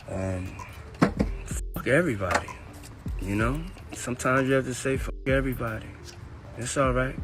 Fuck everybody, you know? Sometimes you have to say fuck everybody. It's alright.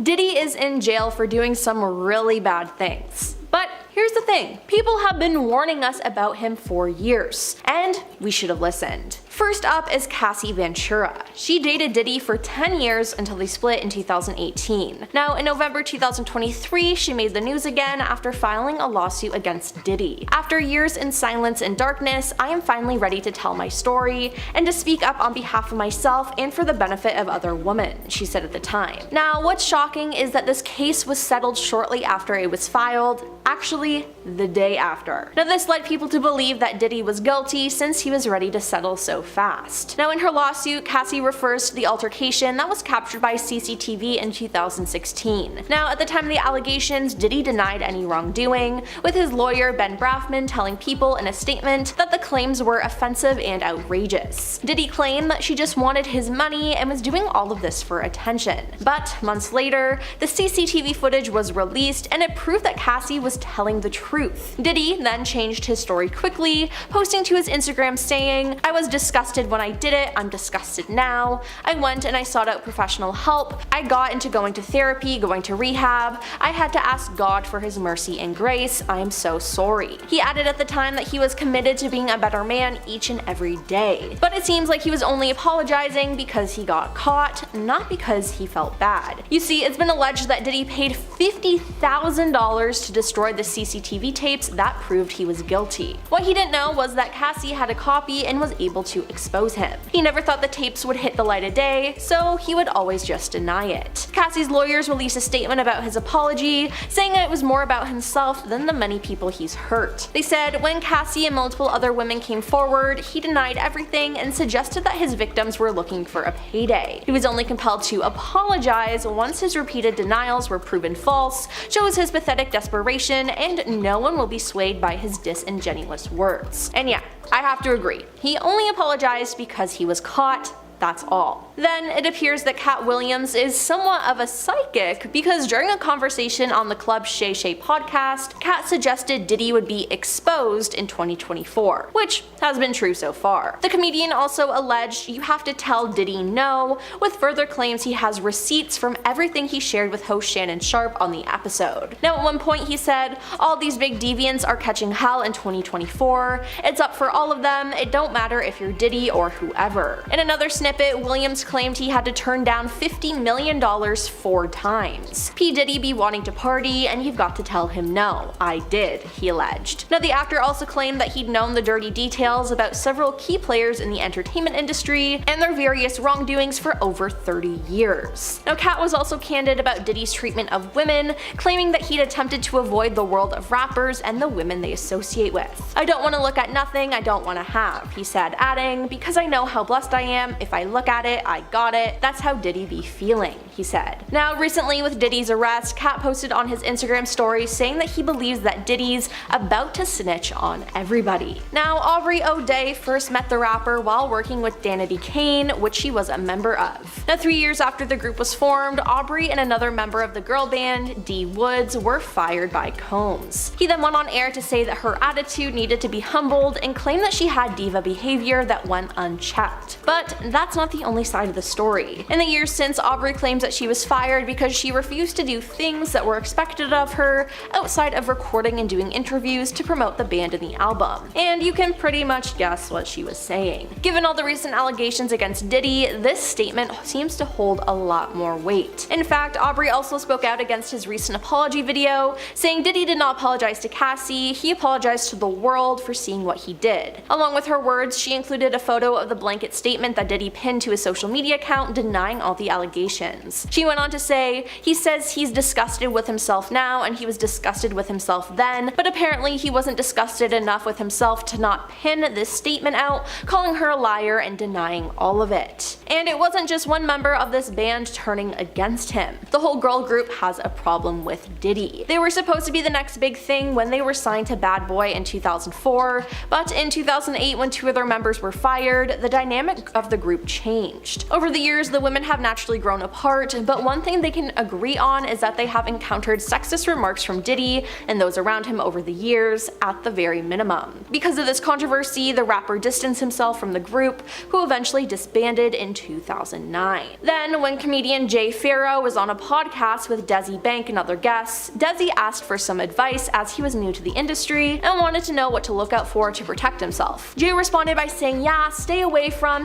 Diddy is in jail for doing some really bad things. But here's the thing, people have been warning us about him for years, and we should have listened. First up is Cassie Ventura. She dated Diddy for 10 years until they split in 2018. Now, in November 2023, she made the news again after filing a lawsuit against Diddy. After years in silence and darkness, I am finally ready to tell my story and to speak up on behalf of myself and for the benefit of other women, she said at the time. Now, what's shocking is that this case was settled shortly after it was filed, actually the day after. Now, this led people to believe that Diddy was guilty since he was ready to settle so fast. Now, in her lawsuit, Cassie refers to the altercation that was captured by CCTV in 2016. Now, at the time of the allegations, Diddy denied any wrongdoing, with his lawyer Ben Brafman telling People in a statement that the claims were offensive and outrageous. Diddy claimed that she just wanted his money and was doing all of this for attention. But months later, the CCTV footage was released and it proved that Cassie was telling the truth. Diddy then changed his story quickly, posting to his Instagram saying, "I was disgusted when I did it, I'm disgusted now. I went and I sought out professional help. I got into going to therapy, going to rehab. I had to ask God for his mercy and grace. I am so sorry." He added at the time that he was committed to being a better man each and every day. But it seems like he was only apologizing because he got caught, not because he felt bad. You see, it's been alleged that Diddy paid $50,000 to destroy the CCTV tapes that proved he was guilty. What he didn't know was that Cassie had a copy and was able to expose him. He never thought the tapes would hit the light of day, so he would always just deny it. Cassie's lawyers released a statement about his apology, saying that it was more about himself than the many people he's hurt. They said, when Cassie and multiple other women came forward, he denied everything and suggested that his victims were looking for a payday. He was only compelled to apologize once his repeated denials were proven false, shows his pathetic desperation, and no one will be swayed by his disingenuous words. And yeah, I have to agree, he only apologized because he was caught. That's all. Then it appears that Katt Williams is somewhat of a psychic because during a conversation on the Club Shay Shay podcast, Katt suggested Diddy would be exposed in 2024, which has been true so far. The comedian also alleged you have to tell Diddy no, with further claims he has receipts from everything he shared with host Shannon Sharpe on the episode. Now, at one point he said, "All these big deviants are catching hell in 2024. It's up for all of them. It don't matter if you're Diddy or whoever." In another snippet, Williams claimed he had to turn down $50 million 4 times. P. Diddy be wanting to party, and you've got to tell him no. I did, he alleged. Now, the actor also claimed that he'd known the dirty details about several key players in the entertainment industry and their various wrongdoings for over 30 years. Now, Katt was also candid about Diddy's treatment of women, claiming that he'd attempted to avoid the world of rappers and the women they associate with. "I don't want to look at nothing I don't want to have," he said, adding, "because I know how blessed I am. If I look at it, I got it. That's how Diddy be feeling," he said. Now, recently with Diddy's arrest, Katt posted on his Instagram story saying that he believes that Diddy's about to snitch on everybody. Now, Aubrey O'Day first met the rapper while working with Danity Kane, which she was a member of. Now, 3 years after the group was formed, Aubrey and another member of the girl band, D Woods, were fired by Combs. He then went on air to say that her attitude needed to be humbled and claimed that she had diva behavior that went unchecked. But that's not the only side of the story. In the years since, Aubrey claims that she was fired because she refused to do things that were expected of her outside of recording and doing interviews to promote the band and the album. And you can pretty much guess what she was saying. Given all the recent allegations against Diddy, this statement seems to hold a lot more weight. In fact, Aubrey also spoke out against his recent apology video, saying Diddy did not apologize to Cassie, he apologized to the world for seeing what he did. Along with her words, she included a photo of the blanket statement that Diddy pinned to his social media account denying all the allegations. She went on to say, "He says he's disgusted with himself now and he was disgusted with himself then, but apparently he wasn't disgusted enough with himself to not pin this statement out, calling her a liar and denying all of it." And it wasn't just one member of this band turning against him. The whole girl group has a problem with Diddy. They were supposed to be the next big thing when they were signed to Bad Boy in 2004, but in 2008 when 2 of their members were fired, the dynamic of the group group changed. Over the years, the women have naturally grown apart, but one thing they can agree on is that they have encountered sexist remarks from Diddy and those around him over the years, at the very minimum. Because of this controversy, the rapper distanced himself from the group, who eventually disbanded in 2009. Then, when comedian Jay Farrow was on a podcast with Desi Bank and other guests, Desi asked for some advice as he was new to the industry and wanted to know what to look out for to protect himself. Jay responded by saying, yeah, stay away from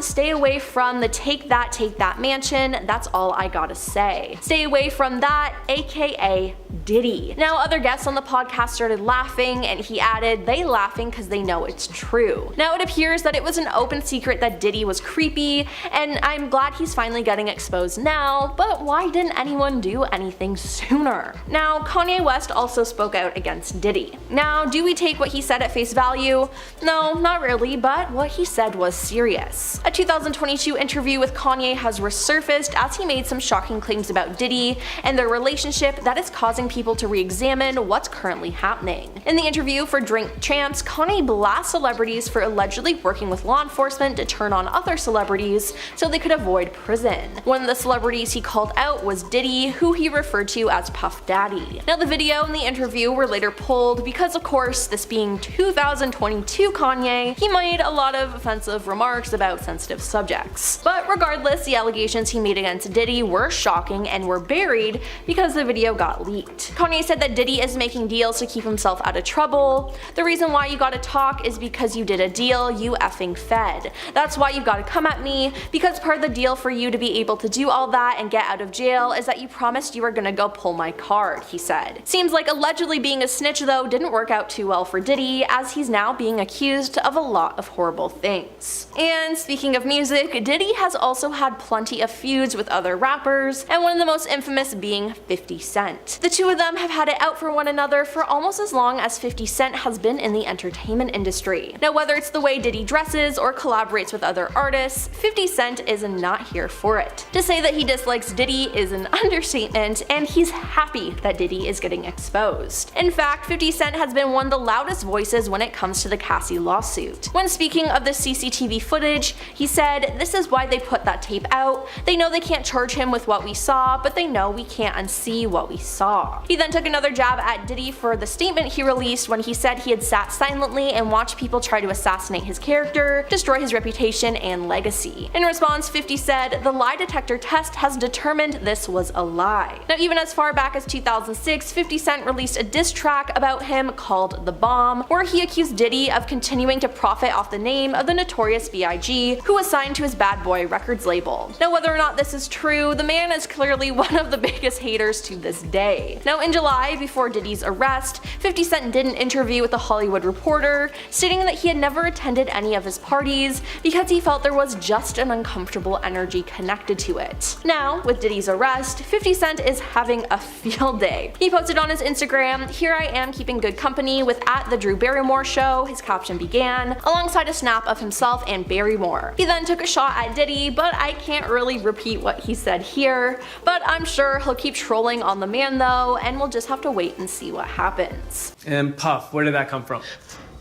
the take that mansion, that's all I gotta say. Stay away from that, aka Diddy. Now, other guests on the podcast started laughing, and he added, they laughing because they know it's true. Now, it appears that it was an open secret that Diddy was creepy, and I'm glad he's finally getting exposed now, but why didn't anyone do anything sooner? Now, Kanye West also spoke out against Diddy. Now, do we take what he said at face value? No, not really, but what he said was serious. A 2022 interview with Kanye has resurfaced as he made some shocking claims about Diddy and their relationship that is causing people to re-examine what's currently happening. In the interview for Drink Champs, Kanye blasts celebrities for allegedly working with law enforcement to turn on other celebrities so they could avoid prison. One of the celebrities he called out was Diddy, who he referred to as Puff Daddy. Now, the video and the interview were later pulled because, of course, this being 2022 Kanye, he made a lot of offensive remarks about sensitive subjects. But regardless, the allegations he made against Diddy were shocking and were buried because the video got leaked. Kanye said that Diddy is making deals to keep himself out of trouble. The reason why you gotta talk is because you did a deal you effing fed. That's why you gotta come at me, because part of the deal for you to be able to do all that and get out of jail is that you promised you were gonna go pull my card, he said. Seems like allegedly being a snitch though didn't work out too well for Diddy, as he's now being accused of a lot of horrible things. And speaking of music, Diddy has also had plenty of feuds with other rappers, and one of the most infamous being 50 Cent. The two of them have had it out for one another for almost as long as 50 Cent has been in the entertainment industry. Now, whether it's the way Diddy dresses or collaborates with other artists, 50 Cent is not here for it. To say that he dislikes Diddy is an understatement, and he's happy that Diddy is getting exposed. In fact, 50 Cent has been one of the loudest voices when it comes to the Cassie lawsuit. When speaking of the CCTV footage, he said, "This is why they put that tape out. They know they can't charge him with what we saw, but they know we can't unsee what we saw." He then took another jab at Diddy for the statement he released when he said he had sat silently and watched people try to assassinate his character, destroy his reputation and legacy. In response, 50 said, "The lie detector test has determined this was a lie." Now, even as far back as 2006, 50 Cent released a diss track about him called The Bomb, where he accused Diddy of continuing to profit off the name of the notorious B.I.G., who was signed to his Bad Boy Records label. Now, whether or not this is true, the man is clearly one of the biggest haters to this day. Now, in July, before Diddy's arrest, 50 Cent did an interview with The Hollywood Reporter, stating that he had never attended any of his parties because he felt there was just an uncomfortable energy connected to it. Now, with Diddy's arrest, 50 Cent is having a field day. He posted on his Instagram, "Here I am keeping good company with @The Drew Barrymore Show," his caption began, alongside a snap of himself and Barrymore. He then took a shot at Diddy, but I can't really repeat what he said here, but I'm sure he'll keep trolling on the man though, and we'll just have to wait and see what happens. And Puff, where did that come from?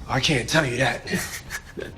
I can't tell you that.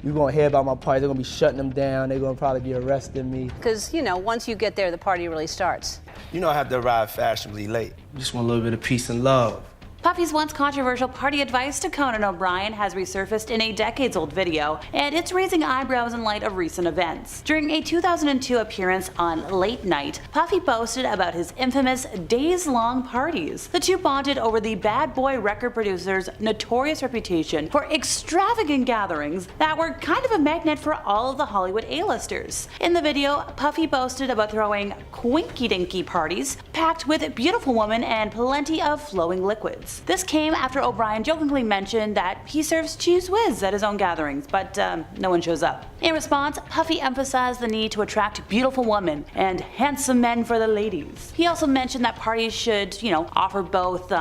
You're gonna hear about my party, they're gonna be shutting them down, they're gonna probably be arresting me. Because, you know, once you get there, the party really starts. You know I have to arrive fashionably late. Just want a little bit of peace and love. Puffy's once controversial party advice to Conan O'Brien has resurfaced in a decades-old video, and it's raising eyebrows in light of recent events. During a 2002 appearance on Late Night, Puffy boasted about his infamous days-long parties. The two bonded over the Bad Boy record producer's notorious reputation for extravagant gatherings that were kind of a magnet for all of the Hollywood A-listers. In the video, Puffy boasted about throwing quinky-dinky parties packed with beautiful women and plenty of flowing liquids. This came after O'Brien jokingly mentioned that he serves cheese whiz at his own gatherings, but no one shows up. In response, Puffy emphasized the need to attract beautiful women and handsome men for the ladies. He also mentioned that parties should, offer both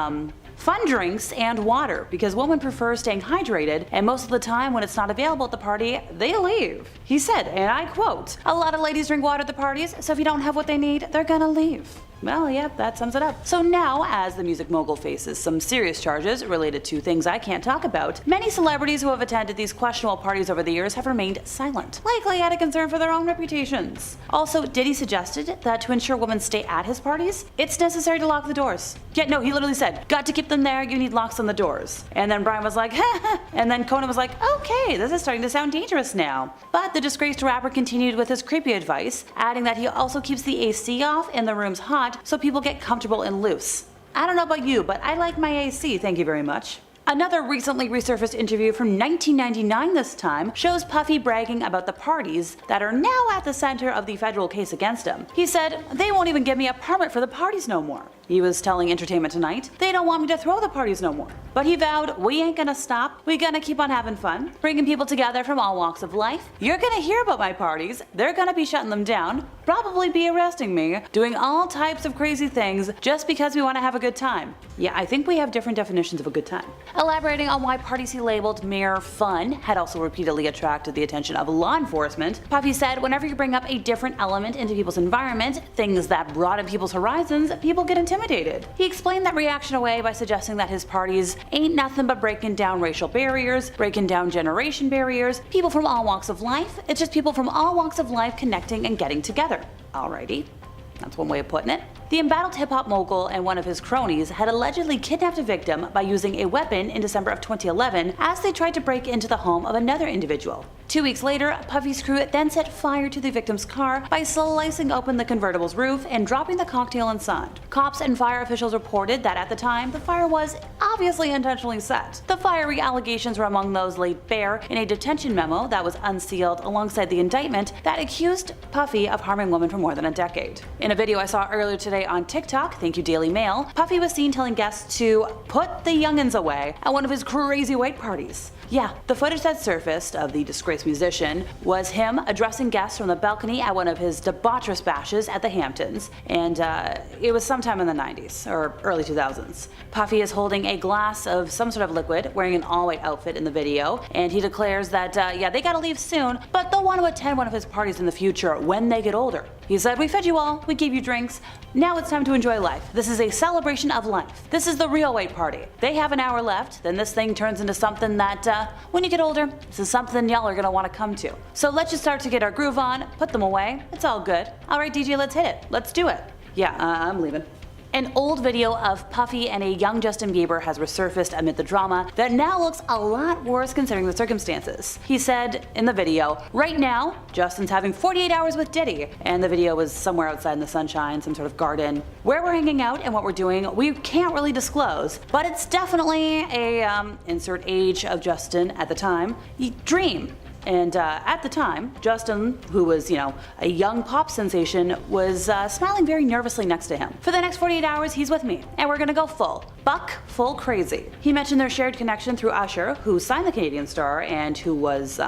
fun drinks and water, because women prefer staying hydrated, and most of the time when it's not available at the party, they leave. He said, and I quote, "A lot of ladies drink water at the parties, so if you don't have what they need, they're gonna leave." Well, yeah, that sums it up. So now, as the music mogul faces some serious charges related to things I can't talk about, many celebrities who have attended these questionable parties over the years have remained silent, likely out of concern for their own reputations. Also, Diddy suggested that to ensure women stay at his parties, it's necessary to lock the doors. Yeah, no, he literally said, got to keep them there, you need locks on the doors. And then Brian was like, ha, and then Conan was like, okay, this is starting to sound dangerous now. But the disgraced rapper continued with his creepy advice, adding that he also keeps the AC off and the room's hot so people get comfortable and loose. I don't know about you, but I like my AC, thank you very much. Another recently resurfaced interview from 1999 this time shows Puffy bragging about the parties that are now at the center of the federal case against him. He said, they won't even give me a permit for the parties no more. He was telling Entertainment Tonight, they don't want me to throw the parties no more. But he vowed, we ain't gonna stop, we gonna keep on having fun, bringing people together from all walks of life. You're gonna hear about my parties, they're gonna be shutting them down, probably be arresting me, doing all types of crazy things just because we wanna have a good time. Yeah, I think we have different definitions of a good time. Elaborating on why parties he labeled mere fun had also repeatedly attracted the attention of law enforcement, Puffy said whenever you bring up a different element into people's environment, things that broaden people's horizons, people get intimidated. He explained that reaction away by suggesting that his parties ain't nothing but breaking down racial barriers, breaking down generation barriers, people from all walks of life, it's just people from all walks of life connecting and getting together. Alrighty. That's one way of putting it. The embattled hip-hop mogul and one of his cronies had allegedly kidnapped a victim by using a weapon in December of 2011 as they tried to break into the home of another individual. 2 weeks later, Puffy's crew then set fire to the victim's car by slicing open the convertible's roof and dropping the cocktail inside. Cops and fire officials reported that at the time, the fire was obviously intentionally set. The fiery allegations were among those laid bare in a detention memo that was unsealed alongside the indictment that accused Puffy of harming women for more than a decade. In a video I saw earlier today on TikTok, thank you Daily Mail, Puffy was seen telling guests to put the youngins away at one of his crazy white parties. Yeah, the footage that surfaced of the disgraced musician was him addressing guests from the balcony at one of his debaucherous bashes at the Hamptons, and it was sometime in the 90s, or early 2000s. Puffy is holding a glass of some sort of liquid, wearing an all-white outfit in the video, and he declares that, yeah, they gotta leave soon, but they'll want to attend one of his parties in the future when they get older. He said, we fed you all, we gave you drinks, now it's time to enjoy life. This is a celebration of life. This is the real white party. They have an hour left, then this thing turns into something that, when you get older, this is something y'all are gonna want to come to. So let's just start to get our groove on, put them away, it's all good. Alright DJ, let's hit it, let's do it. Yeah, I'm leaving. An old video of Puffy and a young Justin Bieber has resurfaced amid the drama that now looks a lot worse considering the circumstances. He said in the video, right now, Justin's having 48 hours with Diddy, and the video was somewhere outside in the sunshine, some sort of garden. Where we're hanging out and what we're doing, we can't really disclose, but it's definitely a, insert age of Justin at the time, dream. And at the time, Justin, who was, a young pop sensation, was smiling very nervously next to him. For the next 48 hours, he's with me, and we're gonna go full crazy. He mentioned their shared connection through Usher, who signed the Canadian star and who was,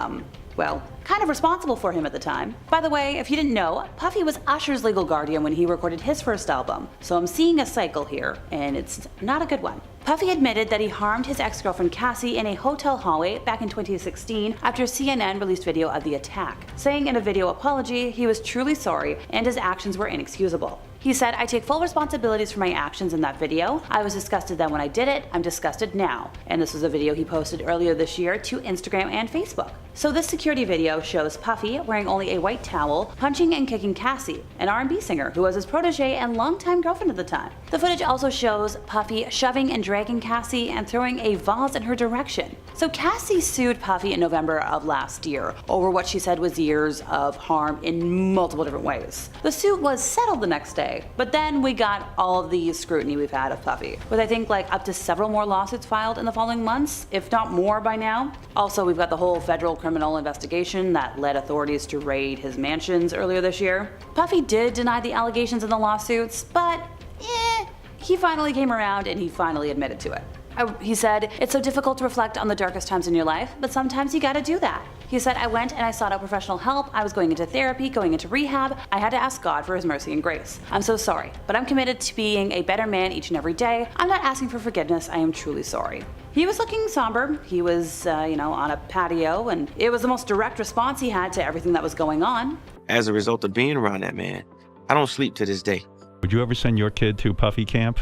well, kind of responsible for him at the time. By the way, if you didn't know, Puffy was Usher's legal guardian when he recorded his first album, so I'm seeing a cycle here, and it's not a good one. Puffy admitted that he harmed his ex-girlfriend Cassie in a hotel hallway back in 2016 after CNN released video of the attack, saying in a video apology he was truly sorry and his actions were inexcusable. He said, I take full responsibilities for my actions in that video. I was disgusted then when I did it, I'm disgusted now. And this was a video he posted earlier this year to Instagram and Facebook. So this security video shows Puffy wearing only a white towel, punching and kicking Cassie, an R&B singer who was his protege and longtime girlfriend at the time. The footage also shows Puffy shoving and dragging Cassie and throwing a vase in her direction. So Cassie sued Puffy in November of last year over what she said was years of harm in multiple different ways. The suit was settled the next day, but then we got all of the scrutiny we've had of Puffy, with I think like up to several more lawsuits filed in the following months, if not more by now. Also, we've got the whole federal criminal investigation that led authorities to raid his mansions earlier this year. Puffy did deny the allegations in the lawsuits, but he finally came around and he finally admitted to it. He said, it's so difficult to reflect on the darkest times in your life, but sometimes you gotta do that. He said, I went and I sought out professional help. I was going into therapy, going into rehab. I had to ask God for his mercy and grace. I'm so sorry, but I'm committed to being a better man each and every day. I'm not asking for forgiveness. I am truly sorry. He was looking somber. He was, on a patio, and it was the most direct response he had to everything that was going on. As a result of being around that man, I don't sleep to this day. Would you ever send your kid to Puffy camp?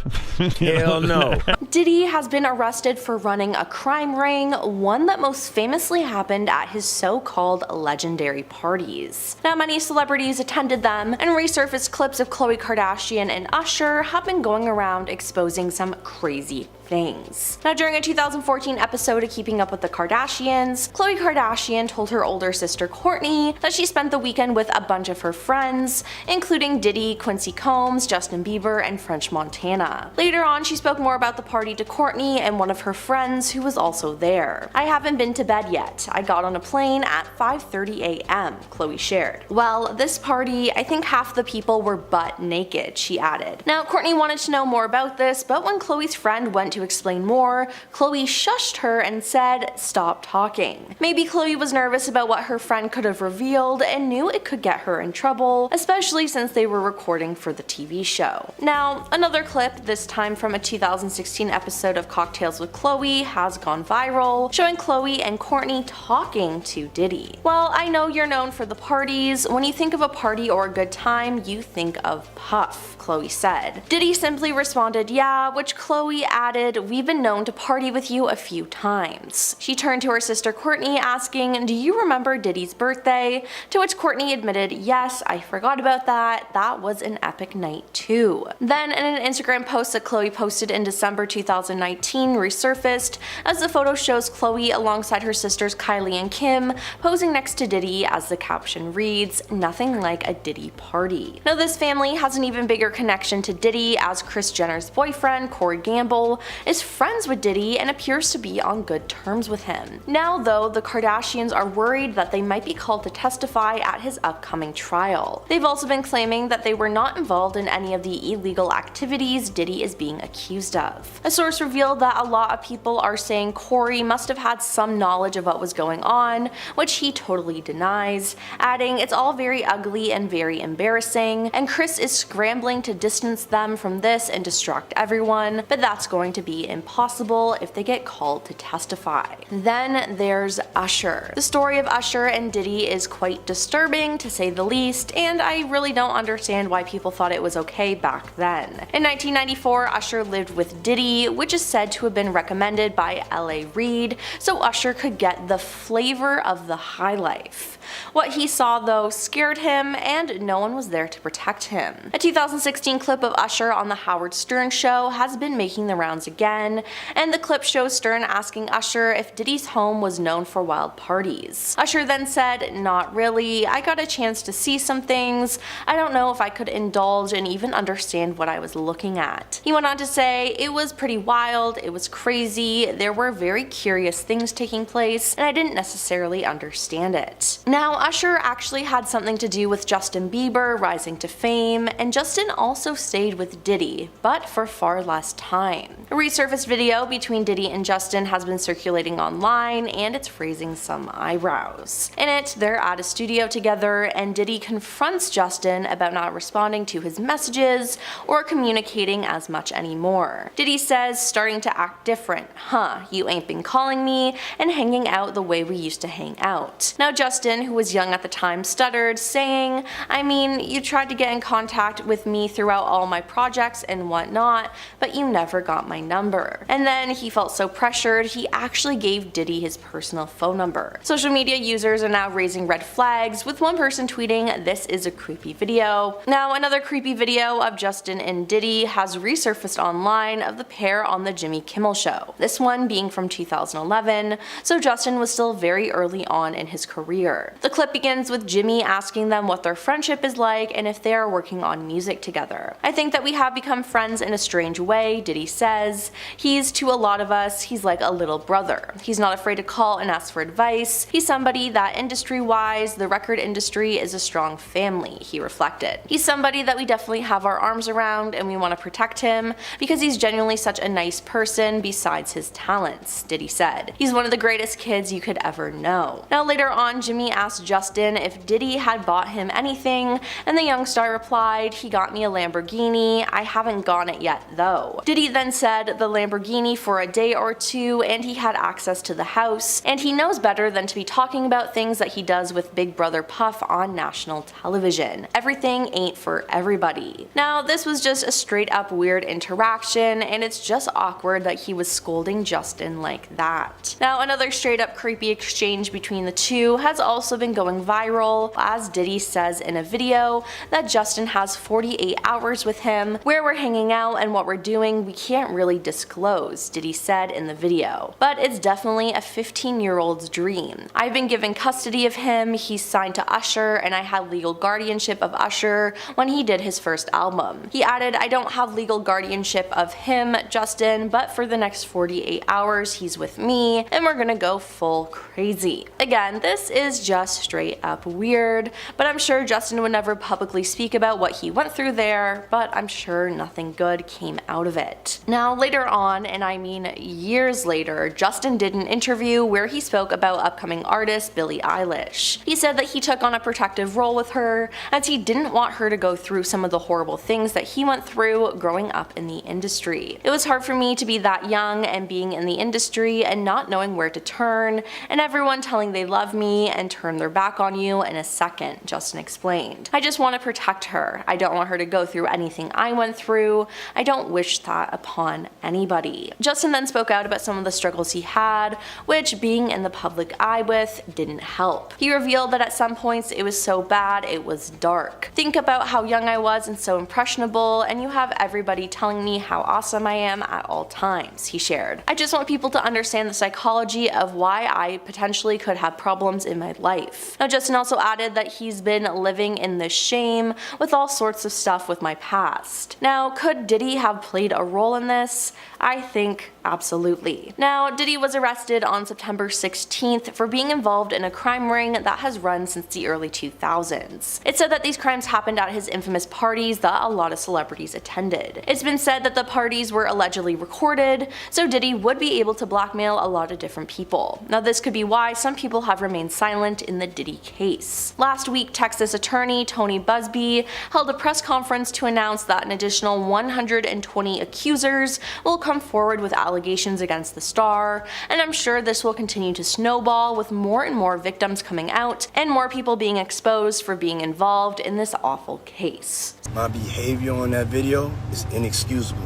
Hell no. Diddy has been arrested for running a crime ring, one that most famously happened at his so-called legendary parties. Now, many celebrities attended them, and resurfaced clips of Khloe Kardashian and Usher have been going around exposing some crazy things. Now, during a 2014 episode of Keeping Up with the Kardashians, Khloe Kardashian told her older sister Kourtney that she spent the weekend with a bunch of her friends, including Diddy, Quincy Combs, Justin Bieber, and French Montana. Later on, she spoke more about the party to Kourtney and one of her friends who was also there. "I haven't been to bed yet. I got on a plane at 5:30 a.m., Khloe shared. "Well, this party, I think half the people were butt naked," she added. Now, Kourtney wanted to know more about this, but when Khloe's friend went to explain more, Khloe shushed her and said, "Stop talking." Maybe Khloe was nervous about what her friend could have revealed and knew it could get her in trouble, especially since they were recording for the TV show. Now, another clip, this time from a 2016 episode of Cocktails with Khloe, has gone viral, showing Khloe and Kourtney talking to Diddy. "Well, I know you're known for the parties. When you think of a party or a good time, you think of Puff," Khloe said. Diddy simply responded, "Yeah," which Khloe added, "We've been known to party with you a few times." She turned to her sister Kourtney asking, "Do you remember Diddy's birthday?" To which Kourtney admitted, "Yes, I forgot about that. That was an epic night too." Then in an Instagram post that Khloe posted in December 2019 resurfaced, as the photo shows Khloe alongside her sisters Kylie and Kim posing next to Diddy, as the caption reads, "Nothing like a Diddy party." Now, this family has an even bigger connection to Diddy, as Kris Jenner's boyfriend, Corey Gamble, is friends with Diddy and appears to be on good terms with him. Now, though, the Kardashians are worried that they might be called to testify at his upcoming trial. They've also been claiming that they were not involved in any of the illegal activities Diddy is being accused of. A source revealed that a lot of people are saying Corey must have had some knowledge of what was going on, which he totally denies, adding, "It's all very ugly and very embarrassing, and Kris is scrambling to distance them from this and distract everyone, but that's going to be impossible if they get called to testify." Then there's Usher. The story of Usher and Diddy is quite disturbing, to say the least, and I really don't understand why people thought it was okay back then. In 1994, Usher lived with Diddy, which is said to have been recommended by L.A. Reid, so Usher could get the flavor of the high life. What he saw, though, scared him, and no one was there to protect him. A 2016 clip of Usher on The Howard Stern Show has been making the rounds again, and the clip shows Stern asking Usher if Diddy's home was known for wild parties. Usher then said, "Not really. I got a chance to see some things. I don't know if I could indulge and even understand what I was looking at." He went on to say, "It was pretty wild, it was crazy, there were very curious things taking place, and I didn't necessarily understand it." Now, Usher actually had something to do with Justin Bieber rising to fame, and Justin also stayed with Diddy, but for far less time. A resurfaced video between Diddy and Justin has been circulating online, and it's raising some eyebrows. In it, they're at a studio together, and Diddy confronts Justin about not responding to his messages or communicating as much anymore. Diddy says, "Starting to act different, huh? You ain't been calling me and hanging out the way we used to hang out." Now, Justin, who was young at the time, stuttered, saying, "I mean, you tried to get in contact with me throughout all my projects and whatnot, but you never got my number." And then he felt so pressured, he actually gave Diddy his personal phone number. Social media users are now raising red flags, with one person tweeting, "This is a creepy video." Now, another creepy video of Justin and Diddy has resurfaced online of the pair on the Jimmy Kimmel Show, this one being from 2011, so Justin was still very early on in his career. The clip begins with Jimmy asking them what their friendship is like and if they are working on music together. "I think that we have become friends in a strange way," Diddy says. "He's, to a lot of us, he's like a little brother. He's not afraid to call and ask for advice. He's somebody that industry-wise, the record industry is a strong family," he reflected. "He's somebody that we definitely have our arms around and we want to protect him because he's genuinely such a nice person besides his talents," Diddy said. "He's one of the greatest kids you could ever know." Now, later on, Jimmy asked Justin if Diddy had bought him anything, and the young star replied, "He got me a Lamborghini, I haven't gotten it yet though." Diddy then said the Lamborghini for a day or two, and he had access to the house, and he knows better than to be talking about things that he does with Big Brother Puff on national television. Everything ain't for everybody. Now, this was just a straight up weird interaction, and it's just awkward that he was scolding Justin like that. Now, another straight up creepy exchange between the two has also been going viral, as Diddy says in a video that Justin has 48 hours with him. Where we're hanging out and what we're doing, we can't really disclose, Diddy said in the video. But it's definitely a 15-year-old's dream. I've been given custody of him, he's signed to Usher, and I had legal guardianship of Usher when he did his first album. He added, "I don't have legal guardianship of him, Justin, but for the next 48 hours he's with me, and we're gonna go full crazy." Again, this is just straight up weird, but I'm sure Justin would never publicly speak about what he went through there, but I'm sure nothing good came out of it. Now, later on, and I mean years later, Justin did an interview where he spoke about upcoming artist Billie Eilish. He said that he took on a protective role with her, as he didn't want her to go through some of the horrible things that he went through growing up in the industry. "It was hard for me to be that young and being in the industry and not knowing where to turn, and everyone telling they love me and turn their back on you in a second," Justin explained. "I just want to protect her. I don't want her to go through anything I went through. I don't wish that upon anybody." Justin then spoke out about some of the struggles he had, which being in the public eye with didn't help. He revealed that at some points it was so bad it was dark. "Think about how young I was and so impressionable, and you have everybody telling me how awesome I am at all times," he shared. "I just want people to understand the psychology of why I potentially could have problems in my life." Now, Justin also added that he's been living in this shame with all sorts of stuff with my past. Now, could Diddy have played a role in this? I think absolutely. Now, Diddy was arrested on September 16th for being involved in a crime ring that has run since the early 2000s. It said that these crimes happened at his infamous parties that a lot of celebrities attended. It's been said that the parties were allegedly recorded, so Diddy would be able to blackmail a lot of different people. Now, this could be why some people have remained silent in the Diddy case. Last week, Texas attorney Tony Busby held a press conference to announce that an additional 120 accusers will come forward with allegations against the star, and I'm sure this will continue to snowball with more and more victims coming out and more people being exposed for being involved in this awful case. My behavior on that video is inexcusable.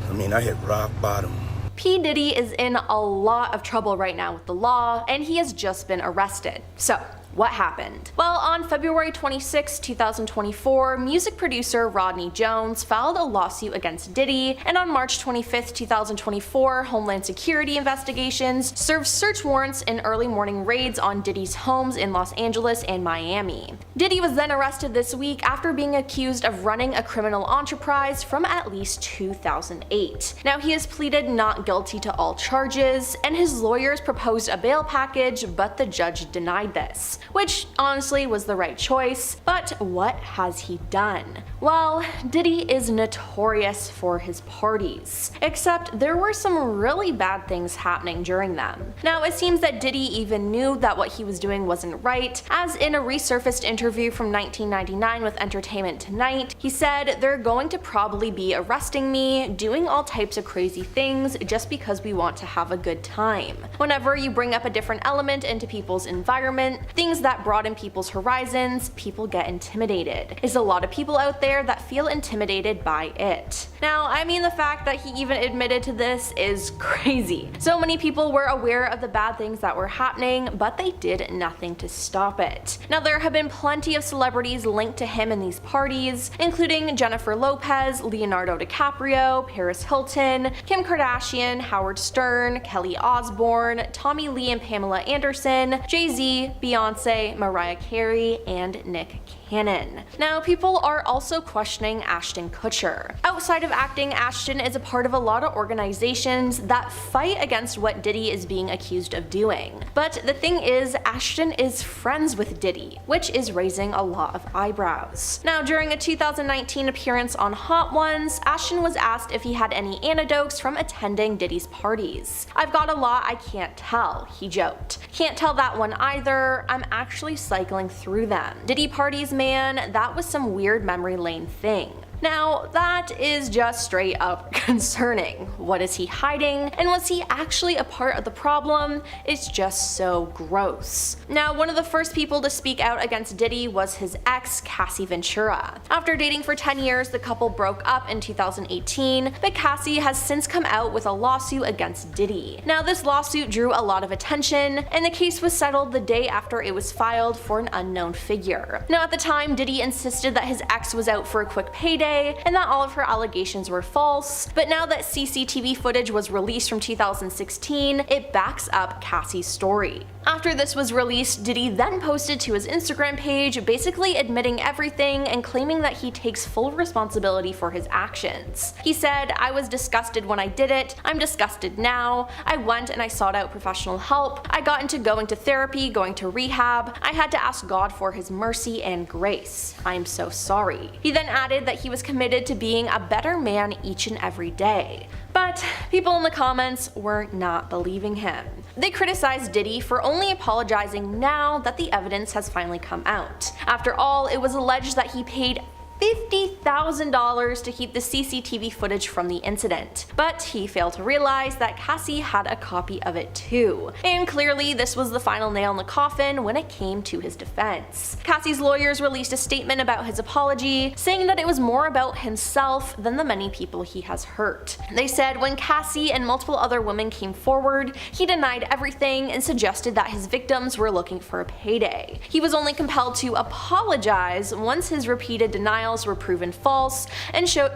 I mean, I hit rock bottom. P. Diddy is in a lot of trouble right now with the law, and he has just been arrested. So, what happened? Well, on February 26, 2024, music producer Rodney Jones filed a lawsuit against Diddy, and on March 25, 2024, Homeland Security investigations served search warrants and early morning raids on Diddy's homes in Los Angeles and Miami. Diddy was then arrested this week after being accused of running a criminal enterprise from at least 2008. Now, he has pleaded not guilty to all charges, and his lawyers proposed a bail package, but the judge denied this, which honestly was the right choice. But what has he done? Well, Diddy is notorious for his parties, except there were some really bad things happening during them. Now, it seems that Diddy even knew that what he was doing wasn't right, as in a resurfaced interview from 1999 with Entertainment Tonight, he said, "They're going to probably be arresting me, doing all types of crazy things just because we want to have a good time." Whenever you bring up a different element into people's environment, things that broaden people's horizons, people get intimidated. There's a lot of people out there that feel intimidated by it. Now, I mean, the fact that he even admitted to this is crazy. So many people were aware of the bad things that were happening, but they did nothing to stop it. Now, there have been plenty of celebrities linked to him in these parties, including Jennifer Lopez, Leonardo DiCaprio, Paris Hilton, Kim Kardashian, Howard Stern, Kelly Osbourne, Tommy Lee and Pamela Anderson, Jay-Z, Beyonce, Mariah Carey, and Nick Cannon. Now, people are also questioning Ashton Kutcher. Outside of acting, Ashton is a part of a lot of organizations that fight against what Diddy is being accused of doing. But the thing is, Ashton is friends with Diddy, which is raising a lot of eyebrows. Now, during a 2019 appearance on Hot Ones, Ashton was asked if he had any anecdotes from attending Diddy's parties. "I've got a lot I can't tell," he joked. "Can't tell that one either. I'm actually cycling through them. Diddy parties, man, that was some weird memory lane thing. Now, that is just straight up concerning. What is he hiding? And was he actually a part of the problem? It's just so gross. Now, one of the first people to speak out against Diddy was his ex, Cassie Ventura. After dating for 10 years, the couple broke up in 2018, but Cassie has since come out with a lawsuit against Diddy. Now, this lawsuit drew a lot of attention, and the case was settled the day after it was filed for an unknown figure. Now, at the time, Diddy insisted that his ex was out for a quick payday, and that all of her allegations were false, but now that CCTV footage was released from 2016, it backs up Cassie's story. After this was released, Diddy then posted to his Instagram page basically admitting everything and claiming that he takes full responsibility for his actions. He said, "I was disgusted when I did it, I'm disgusted now, I went and I sought out professional help, I got into going to therapy, going to rehab, I had to ask God for his mercy and grace. I am so sorry." He then added that he was committed to being a better man each and every day. But people in the comments were not believing him. They criticized Diddy for only apologizing now that the evidence has finally come out. After all, it was alleged that he paid $50,000 to keep the CCTV footage from the incident, but he failed to realize that Cassie had a copy of it too. And clearly this was the final nail in the coffin when it came to his defense. Cassie's lawyers released a statement about his apology, saying that it was more about himself than the many people he has hurt. They said when Cassie and multiple other women came forward, he denied everything and suggested that his victims were looking for a payday. He was only compelled to apologize once his repeated denials were proven false and shows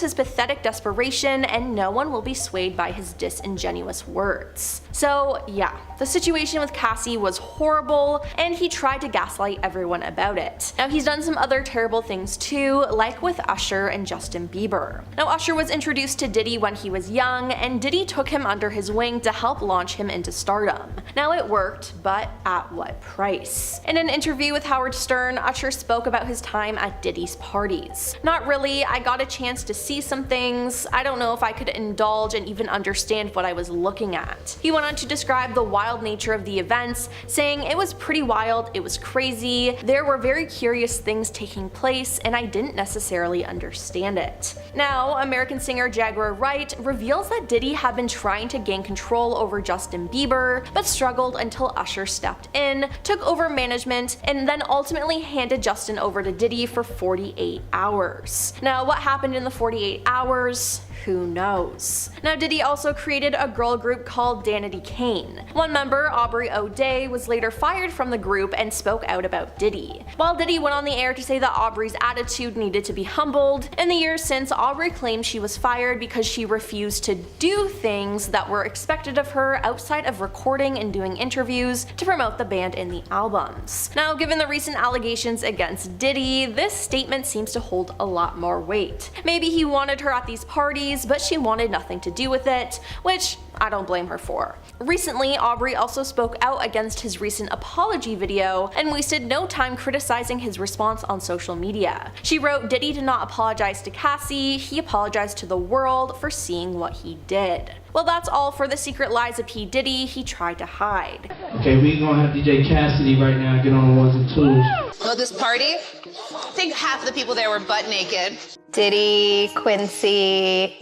his pathetic desperation, and no one will be swayed by his disingenuous words. So yeah, the situation with Cassie was horrible, and he tried to gaslight everyone about it. Now he's done some other terrible things too, like with Usher and Justin Bieber. Now Usher was introduced to Diddy when he was young, and Diddy took him under his wing to help launch him into stardom. Now it worked, but at what price? In an interview with Howard Stern, Usher spoke about his time at Diddy's parties. "Not really, I got a chance to see some things. I don't know if I could indulge and even understand what I was looking at." He went on to describe the wild nature of the events, saying, "It was pretty wild, it was crazy, there were very curious things taking place, and I didn't necessarily understand it." Now, American singer Jaguar Wright reveals that Diddy had been trying to gain control over Justin Bieber, but struggled until Usher stepped in, took over management, and then ultimately handed Justin over to Diddy for 48 hours. Now, what happened in the 48 hours? Who knows? Now, Diddy also created a girl group called Danity Kane. One member, Aubrey O'Day, was later fired from the group and spoke out about Diddy. While Diddy went on the air to say that Aubrey's attitude needed to be humbled, in the years since, Aubrey claimed she was fired because she refused to do things that were expected of her outside of recording and doing interviews to promote the band in the albums. Now, given the recent allegations against Diddy, this statement seems to hold a lot more weight. Maybe he wanted her at these parties, but she wanted nothing to do with it, which I don't blame her for. Recently, Aubrey also spoke out against his recent apology video and wasted no time criticizing his response on social media. She wrote, "Diddy did not apologize to Cassie, he apologized to the world for seeing what he did." Well, that's all for the secret lies of P. Diddy he tried to hide. Okay, we gonna have DJ Cassidy right now get on the ones and twos. Well, this party, I think half the people there were butt naked. Diddy, Quincy,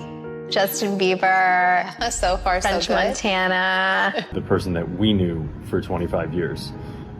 Justin Bieber, So far, so French good. Montana. The person that we knew for 25 years,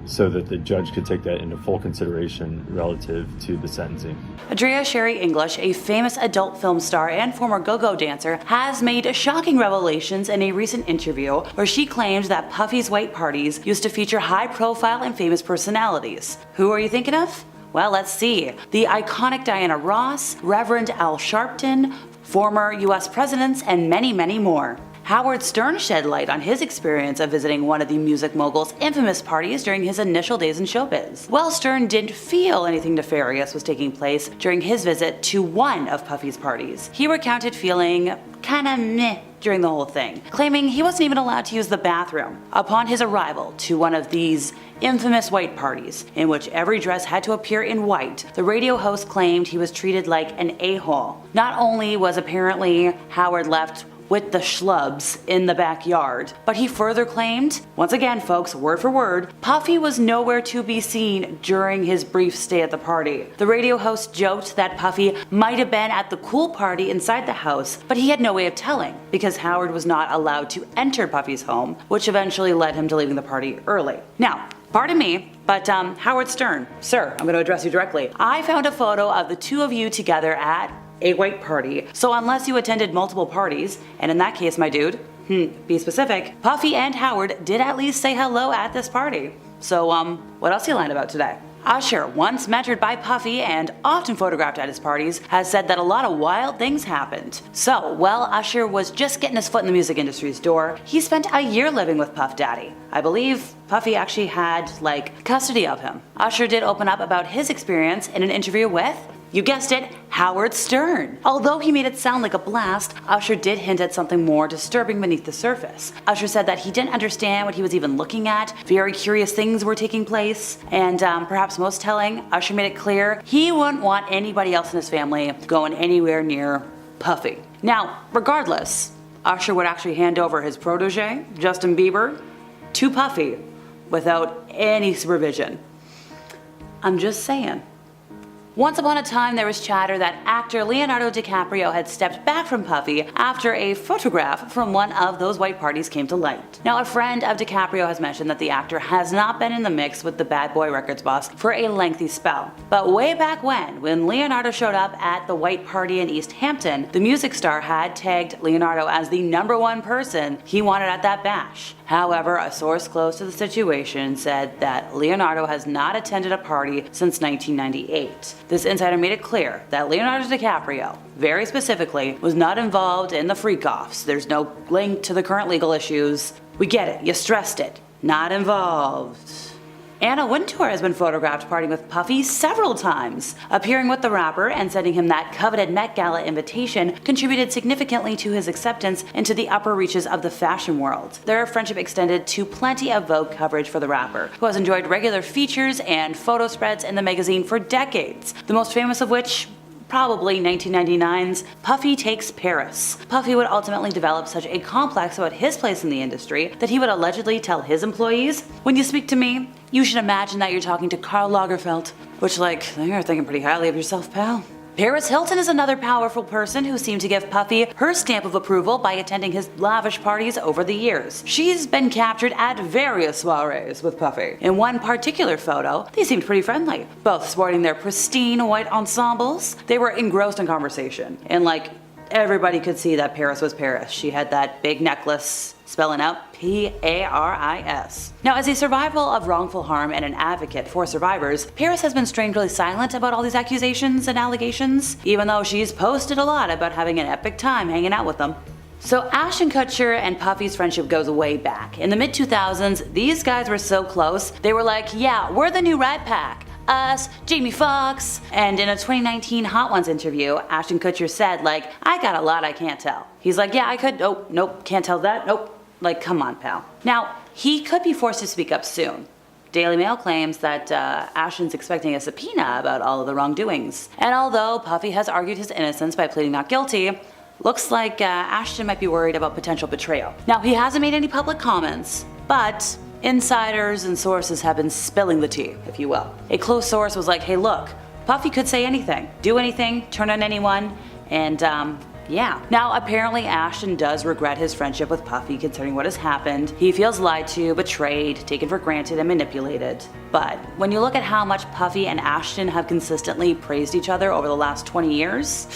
so that the judge could take that into full consideration relative to the sentencing. Adria Sherry English, a famous adult film star and former go-go dancer, has made shocking revelations in a recent interview where she claims that Puffy's white parties used to feature high-profile and famous personalities. Who are you thinking of? Well, let's see. The iconic Diana Ross, Reverend Al Sharpton, former US presidents, and many, many more. Howard Stern shed light on his experience of visiting one of the music mogul's infamous parties during his initial days in showbiz. Well, Stern didn't feel anything nefarious was taking place during his visit to one of Puffy's parties. He recounted feeling kinda meh during the whole thing, claiming he wasn't even allowed to use the bathroom. Upon his arrival to one of these infamous white parties, in which every dress had to appear in white, the radio host claimed he was treated like an a-hole. Not only was apparently Howard left with the schlubs in the backyard. But he further claimed, once again folks, word for word, Puffy was nowhere to be seen during his brief stay at the party. The radio host joked that Puffy might have been at the cool party inside the house, but he had no way of telling because Howard was not allowed to enter Puffy's home, which eventually led him to leaving the party early. Now, pardon me, but Howard Stern, sir, I'm going to address you directly. I found a photo of the two of you together at a white party. So unless you attended multiple parties, and in that case, my dude, be specific, Puffy and Howard did at least say hello at this party. So what else are you lying about today? Usher, once mentored by Puffy and often photographed at his parties, has said that a lot of wild things happened. So, while Usher was just getting his foot in the music industry's door, he spent a year living with Puff Daddy. I believe Puffy actually had, custody of him. Usher did open up about his experience in an interview with, you guessed it, Howard Stern. Although he made it sound like a blast, Usher did hint at something more disturbing beneath the surface. Usher said that he didn't understand what he was even looking at, very curious things were taking place, and perhaps most telling, Usher made it clear he wouldn't want anybody else in his family going anywhere near Puffy. Now, regardless, Usher would actually hand over his protege, Justin Bieber, to Puffy without any supervision. I'm just saying. Once upon a time, there was chatter that actor Leonardo DiCaprio had stepped back from Puffy after a photograph from one of those white parties came to light. Now, a friend of DiCaprio has mentioned that the actor has not been in the mix with the Bad Boy Records boss for a lengthy spell. But way back when Leonardo showed up at the white party in East Hampton, the music star had tagged Leonardo as the #1 person he wanted at that bash. However, a source close to the situation said that Leonardo has not attended a party since 1998. This insider made it clear that Leonardo DiCaprio, very specifically, was not involved in the freak-offs. There's no link to the current legal issues. We get it, you stressed it. Not involved. Anna Wintour has been photographed partying with Puffy several times. Appearing with the rapper and sending him that coveted Met Gala invitation contributed significantly to his acceptance into the upper reaches of the fashion world. Their friendship extended to plenty of Vogue coverage for the rapper, who has enjoyed regular features and photo spreads in the magazine for decades, the most famous of which, probably 1999's Puffy Takes Paris. Puffy would ultimately develop such a complex about his place in the industry that he would allegedly tell his employees, when you speak to me, you should imagine that you're talking to Karl Lagerfeld. Which, you're thinking pretty highly of yourself, pal. Paris Hilton is another powerful person who seemed to give Puffy her stamp of approval by attending his lavish parties over the years. She's been captured at various soirees with Puffy. In one particular photo, they seemed pretty friendly, both sporting their pristine white ensembles. They were engrossed in conversation, and everybody could see that Paris was Paris. She had that big necklace spelling out Paris. Now, as a survivor of wrongful harm and an advocate for survivors, Paris has been strangely silent about all these accusations and allegations, even though she's posted a lot about having an epic time hanging out with them. So Ashton Kutcher and Puffy's friendship goes way back. In the mid-2000s, these guys were so close, they were like, yeah, we're the new Rat Pack. Us, Jamie Foxx. And in a 2019 Hot Ones interview, Ashton Kutcher said, I got a lot I can't tell. He's like, yeah, I could, nope, can't tell that, nope. Come on, pal. Now, he could be forced to speak up soon. Daily Mail claims that Ashton's expecting a subpoena about all of the wrongdoings. And although Puffy has argued his innocence by pleading not guilty, looks like Ashton might be worried about potential betrayal. Now, he hasn't made any public comments, but insiders and sources have been spilling the tea, if you will. A close source was like, hey look, Puffy could say anything, do anything, turn on anyone, and yeah. Now, apparently Ashton does regret his friendship with Puffy considering what has happened. He feels lied to, betrayed, taken for granted, and manipulated. But when you look at how much Puffy and Ashton have consistently praised each other over the last 20 years,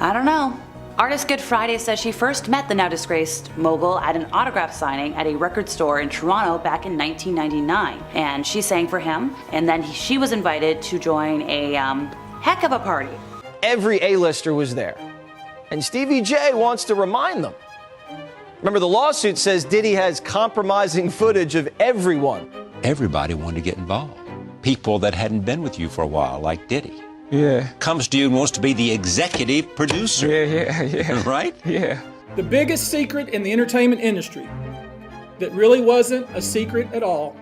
I don't know. Artist Good Friday says she first met the now disgraced mogul at an autograph signing at a record store in Toronto back in 1999. And she sang for him, and then she was invited to join a heck of a party. Every A-lister was there. And Stevie J wants to remind them. Remember, the lawsuit says Diddy has compromising footage of everyone. Everybody wanted to get involved. People that hadn't been with you for a while, like Diddy. Yeah. Comes to you and wants to be the executive producer. Yeah. Right? Yeah. The biggest secret in the entertainment industry that really wasn't a secret at all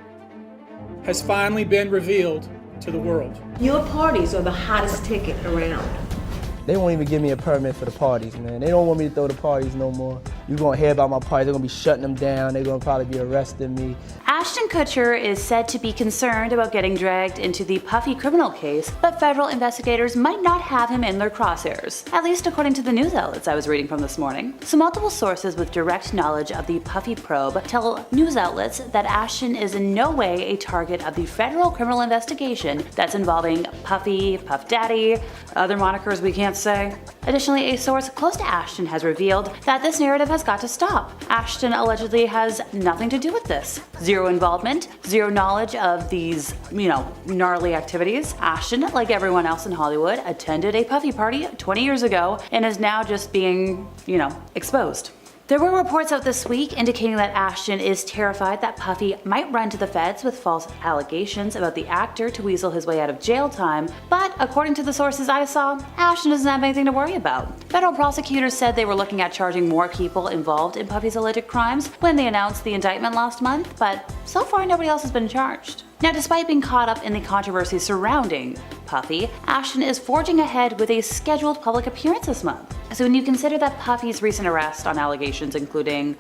has finally been revealed to the world. Your parties are the hottest ticket around. They won't even give me a permit for the parties, man. They don't want me to throw the parties no more. You're gonna hear about my parties, they're gonna be shutting them down, they're gonna probably be arresting me. Ashton Kutcher is said to be concerned about getting dragged into the Puffy criminal case, but federal investigators might not have him in their crosshairs, at least according to the news outlets I was reading from this morning. So multiple sources with direct knowledge of the Puffy probe tell news outlets that Ashton is in no way a target of the federal criminal investigation that's involving Puffy, Puff Daddy, other monikers we can't say. Additionally, a source close to Ashton has revealed that this narrative has got to stop. Ashton allegedly has nothing to do with this. Zero involvement, zero knowledge of these, gnarly activities. Ashton, like everyone else in Hollywood, attended a Puffy party 20 years ago and is now just being, exposed. There were reports out this week indicating that Ashton is terrified that Puffy might run to the feds with false allegations about the actor to weasel his way out of jail time, but according to the sources I saw, Ashton doesn't have anything to worry about. Federal prosecutors said they were looking at charging more people involved in Puffy's alleged crimes when they announced the indictment last month, but so far nobody else has been charged. Now, despite being caught up in the controversy surrounding Puffy, Ashton is forging ahead with a scheduled public appearance this month. So when you consider that Puffy's recent arrest on allegations including,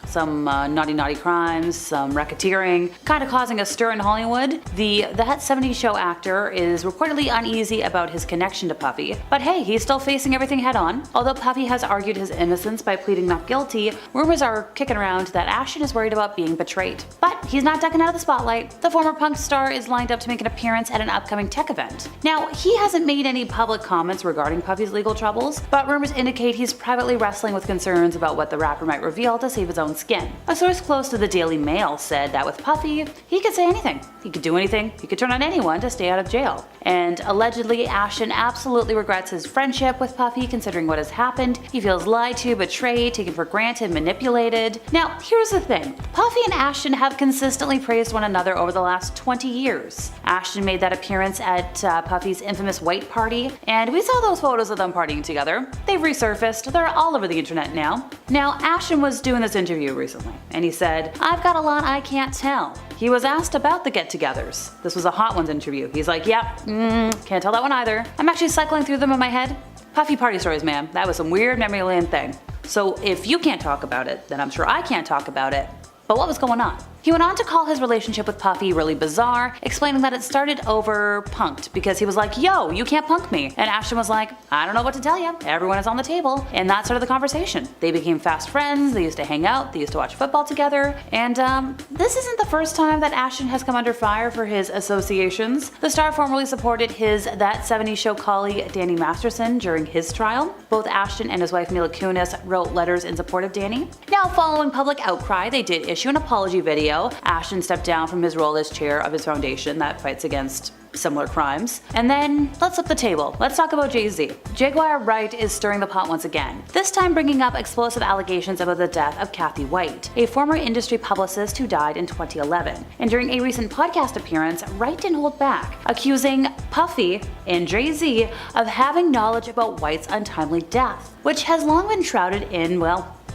some naughty crimes, some racketeering, kind of causing a stir in Hollywood, the That 70s Show actor is reportedly uneasy about his connection to Puffy. But hey, he's still facing everything head on. Although Puffy has argued his innocence by pleading not guilty, rumors are kicking around that Ashton is worried about being betrayed. But he's not ducking out of the spotlight. The former punk star is lined up to make an appearance at an upcoming tech event. Now, he hasn't made any public comments regarding Puffy's legal troubles, but rumors indicate he's privately wrestling with concerns about what the rapper might reveal to save his own skin. A source close to the Daily Mail said that with Puffy, he could say anything. He could do anything. He could turn on anyone to stay out of jail. And allegedly, Ashton absolutely regrets his friendship with Puffy considering what has happened. He feels lied to, betrayed, taken for granted, manipulated. Now, here's the thing. Puffy and Ashton have consistently praised one another over the last 20 years. Ashton made that appearance at Puffy's infamous white party, and we saw those photos of them partying together. They've resurfaced. They're all over the internet now. Now, Ashton was doing this interview recently, and he said, "I've got a lot I can't tell." He was asked about the get-togethers. This was a Hot Ones interview. He's like, can't tell that one either. I'm actually cycling through them in my head. Puffy party stories, man. That was some weird memory lane thing. So if you can't talk about it, then I'm sure I can't talk about it. But what was going on? He went on to call his relationship with Puffy really bizarre, explaining that it started over punked because he was like, "Yo, you can't punk me." And Ashton was like, "I don't know what to tell you. Everyone is on the table." And that started the conversation. They became fast friends, they used to hang out, they used to watch football together. And this isn't the first time that Ashton has come under fire for his associations. The star formerly supported his That 70s Show colleague Danny Masterson during his trial. Both Ashton and his wife Mila Kunis wrote letters in support of Danny. Now, following public outcry, they did issue an apology video. Ashton stepped down from his role as chair of his foundation that fights against similar crimes. And then, let's flip the table. Let's talk about Jay-Z. Jaguar Wright is stirring the pot once again, this time bringing up explosive allegations about the death of Kathy White, a former industry publicist who died in 2011. And during a recent podcast appearance, Wright didn't hold back, accusing Puffy and Jay-Z of having knowledge about White's untimely death, which has long been shrouded in,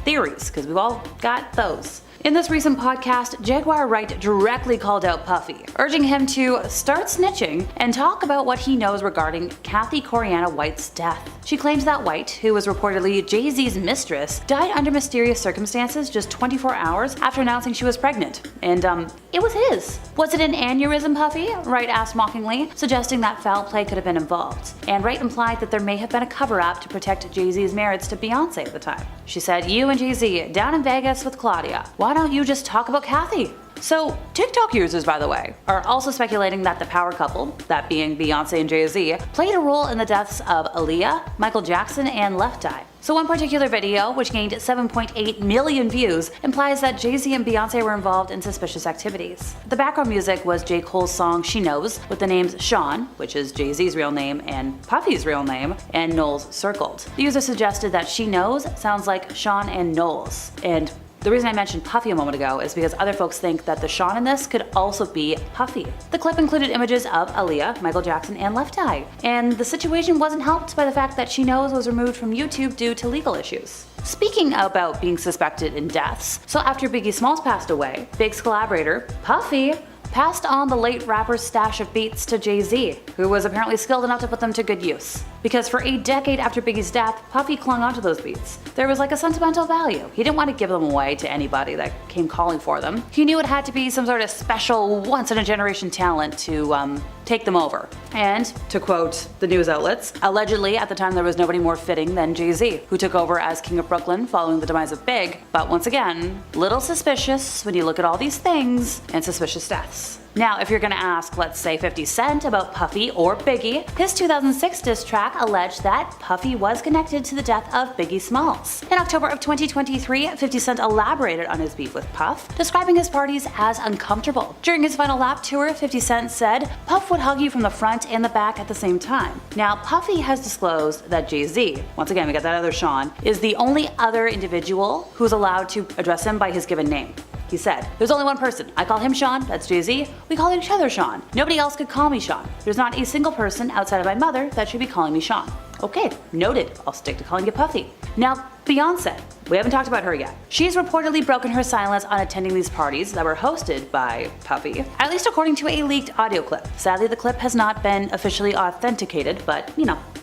theories, because we've all got those. In this recent podcast, Jaguar Wright directly called out Puffy, urging him to start snitching and talk about what he knows regarding Kathy Coriana White's death. She claims that White, who was reportedly Jay-Z's mistress, died under mysterious circumstances just 24 hours after announcing she was pregnant. And it was his. Was it an aneurysm, Puffy? Wright asked mockingly, suggesting that foul play could have been involved. And Wright implied that there may have been a cover-up to protect Jay-Z's marriage to Beyonce at the time. She said, "You and Jay-Z down in Vegas with Claudia. Why don't you just talk about Kathy?" So, TikTok users, by the way, are also speculating that the power couple, that being Beyonce and Jay-Z, played a role in the deaths of Aaliyah, Michael Jackson, and Left Eye. So one particular video, which gained 7.8 million views, implies that Jay-Z and Beyonce were involved in suspicious activities. The background music was J. Cole's song She Knows, with the names Sean, which is Jay-Z's real name, and Puffy's real name, and Knowles circled. The user suggested that She Knows sounds like Sean and Knowles, and the reason I mentioned Puffy a moment ago is because other folks think that the Sean in this could also be Puffy. The clip included images of Aaliyah, Michael Jackson, and Left Eye, and the situation wasn't helped by the fact that She Knows was removed from YouTube due to legal issues. Speaking about being suspected in deaths, so after Biggie Smalls passed away, Big's collaborator, Puffy, passed on the late rapper's stash of beats to Jay-Z, who was apparently skilled enough to put them to good use. Because for a decade after Biggie's death, Puffy clung onto those beats. There was like a sentimental value. He didn't want to give them away to anybody that came calling for them. He knew it had to be some sort of special, once-in-a-generation talent to take them over. And, to quote the news outlets, allegedly at the time there was nobody more fitting than Jay-Z, who took over as King of Brooklyn following the demise of Big. But once again, little suspicious when you look at all these things and suspicious deaths. Now, if you're gonna ask, let's say 50 Cent about Puffy or Biggie, his 2006 diss track alleged that Puffy was connected to the death of Biggie Smalls. In October of 2023, 50 Cent elaborated on his beef with Puff, describing his parties as uncomfortable. During his final lap tour, 50 Cent said, "Puff would hug you from the front and the back at the same time." Now, Puffy has disclosed that Jay-Z, once again we got that other Sean, is the only other individual who's allowed to address him by his given name. He said, "There's only one person. I call him Sean, that's Jay-Z. We call each other Sean. Nobody else could call me Sean. There's not a single person outside of my mother that should be calling me Sean." Okay, noted. I'll stick to calling you Puffy. Now, Beyonce. We haven't talked about her yet. She's reportedly broken her silence on attending these parties that were hosted by Puffy, at least according to a leaked audio clip. Sadly, the clip has not been officially authenticated, but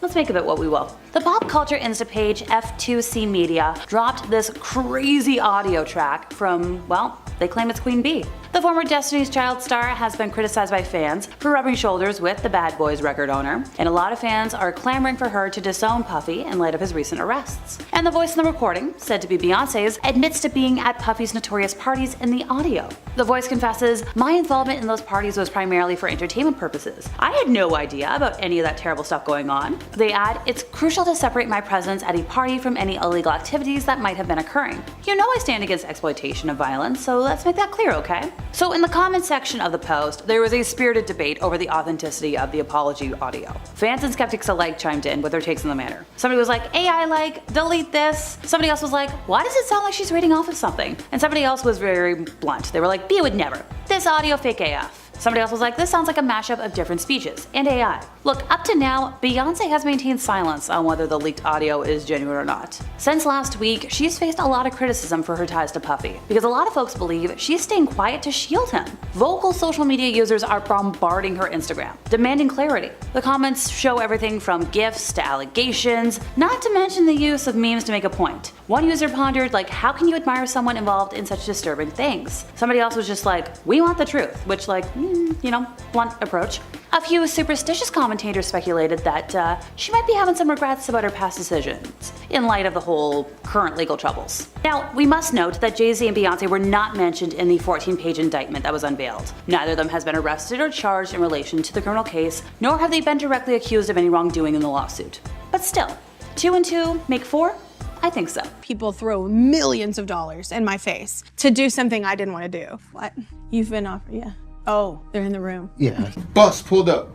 let's make of it what we will. The pop culture Insta page F2C Media dropped this crazy audio track from, well, they claim it's Queen Bee. The former Destiny's Child star has been criticized by fans for rubbing shoulders with the Bad Boys record owner, and a lot of fans are clamoring for her to disown Puffy in light of his recent arrests. And the voice in the recording, said to be Beyonce's, admits to being at Puffy's notorious parties in the audio. The voice confesses, "My involvement in those parties was primarily for entertainment purposes. I had no idea about any of that terrible stuff going on." They add, "It's crucial to separate my presence at a party from any illegal activities that might have been occurring. You know I stand against exploitation of violence, so let's make that clear, okay?" So in the comment section of the post, there was a spirited debate over the authenticity of the apology audio. Fans and skeptics alike chimed in with their takes on the matter. Somebody was like, "AI like, delete this." Somebody else was like, "Why does it sound like she's reading off of something?" And somebody else was very blunt. They were like, "B would never. This audio fake AF." Somebody else was like, "This sounds like a mashup of different speeches and AI." Look, up to now, Beyonce has maintained silence on whether the leaked audio is genuine or not. Since last week, she's faced a lot of criticism for her ties to Puffy, because a lot of folks believe she's staying quiet to shield him. Vocal social media users are bombarding her Instagram, demanding clarity. The comments show everything from gifs to allegations, not to mention the use of memes to make a point. One user pondered, like, how can you admire someone involved in such disturbing things? Somebody else was just like, "We want the truth," which, like, blunt approach. A few superstitious commentators speculated that she might be having some regrets about her past decisions, in light of the whole current legal troubles. Now, we must note that Jay-Z and Beyonce were not mentioned in the 14-page indictment that was unveiled. Neither of them has been arrested or charged in relation to the criminal case, nor have they been directly accused of any wrongdoing in the lawsuit. But still, 2 and 2 make 4? I think so. People throw millions of dollars in my face to do something I didn't want to do. What? You've been offered, yeah. Oh, they're in the room. Yeah. Bus pulled up.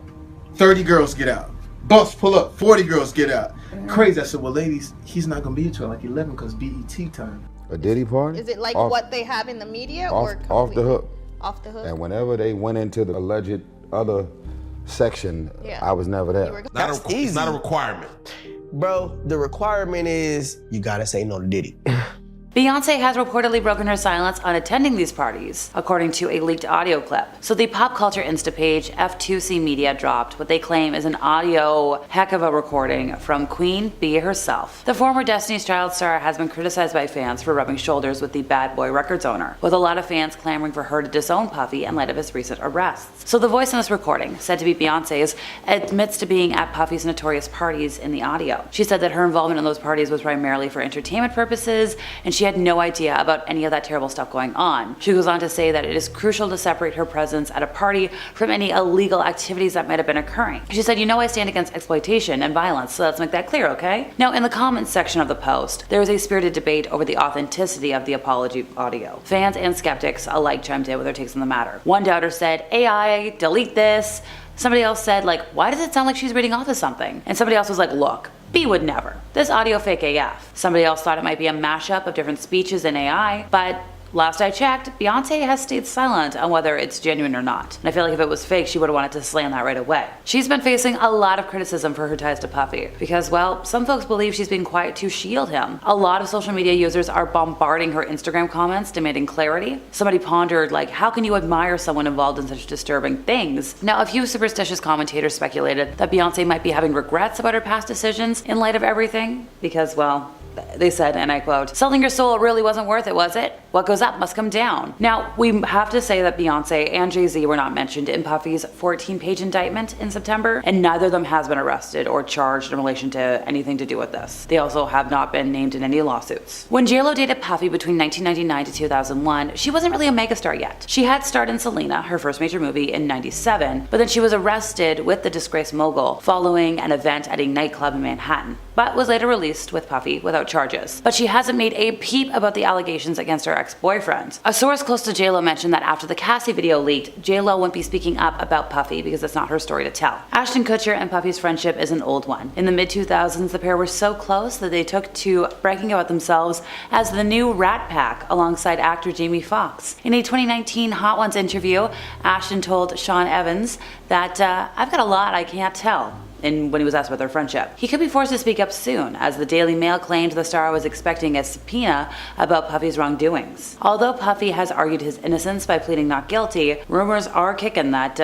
30 girls get out. Bus pull up. 40 girls get out. Crazy. I said, well, ladies, he's not going to be here till like 11 because BET time. A Diddy party? Is it like what they have in the media or off the hook? Off the hook. And whenever they went into the alleged other section, I was never there. That's easy. It's not a requirement. Bro, the requirement is you gotta say no to Diddy. Beyonce has reportedly broken her silence on attending these parties, according to a leaked audio clip. So the pop culture Insta page F2C Media dropped what they claim is an audio heck of a recording from Queen Bee herself. The former Destiny's Child star has been criticized by fans for rubbing shoulders with the Bad Boy Records owner, with a lot of fans clamoring for her to disown Puffy in light of his recent arrests. So the voice in this recording, said to be Beyonce's, admits to being at Puffy's notorious parties in the audio. She said that her involvement in those parties was primarily for entertainment purposes, and she had no idea about any of that terrible stuff going on. She goes on to say that it is crucial to separate her presence at a party from any illegal activities that might have been occurring. She said, "You know I stand against exploitation and violence, so let's make that clear, okay?" Now, in the comments section of the post, there was a spirited debate over the authenticity of the apology audio. Fans and skeptics alike chimed in with their takes on the matter. One doubter said, "AI, delete this." Somebody else said, like, "Why does it sound like she's reading off of something?" And somebody else was like, "Look, B would never. This audio fake AF." Somebody else thought it might be a mashup of different speeches in AI, but Last I checked, Beyonce has stayed silent on whether it's genuine or not. And I feel like if it was fake, she would have wanted to slam that right away. She's been facing a lot of criticism for her ties to Puffy because, well, some folks believe she's being quiet to shield him. A lot of social media users are bombarding her Instagram comments demanding clarity. Somebody pondered, like, how can you admire someone involved in such disturbing things? Now, a few superstitious commentators speculated that Beyonce might be having regrets about her past decisions in light of everything because, well, they said, and I quote, "Selling your soul really wasn't worth it, was it? What goes up must come down." Now, we have to say that Beyonce and Jay-Z were not mentioned in Puffy's 14-page indictment in September, and neither of them has been arrested or charged in relation to anything to do with this. They also have not been named in any lawsuits. When J-Lo dated Puffy between 1999 to 2001, she wasn't really a megastar yet. She had starred in Selena, her first major movie, in 97, but then she was arrested with the disgraced mogul following an event at a nightclub in Manhattan, but was later released with Puffy without charges. But she hasn't made a peep about the allegations against her ex-boyfriend. A source close to J-Lo mentioned that after the Cassie video leaked, J-Lo wouldn't be speaking up about Puffy because it's not her story to tell. Ashton Kutcher and Puffy's friendship is an old one. In the mid-2000s, the pair were so close that they took to bragging about themselves as the new Rat Pack alongside actor Jamie Foxx. In a 2019 Hot Ones interview, Ashton told Sean Evans that, "I've got a lot I can't tell." And when he was asked about their friendship, he could be forced to speak up soon, as the Daily Mail claimed the star was expecting a subpoena about Puffy's wrongdoings. Although Puffy has argued his innocence by pleading not guilty, rumors are kicking that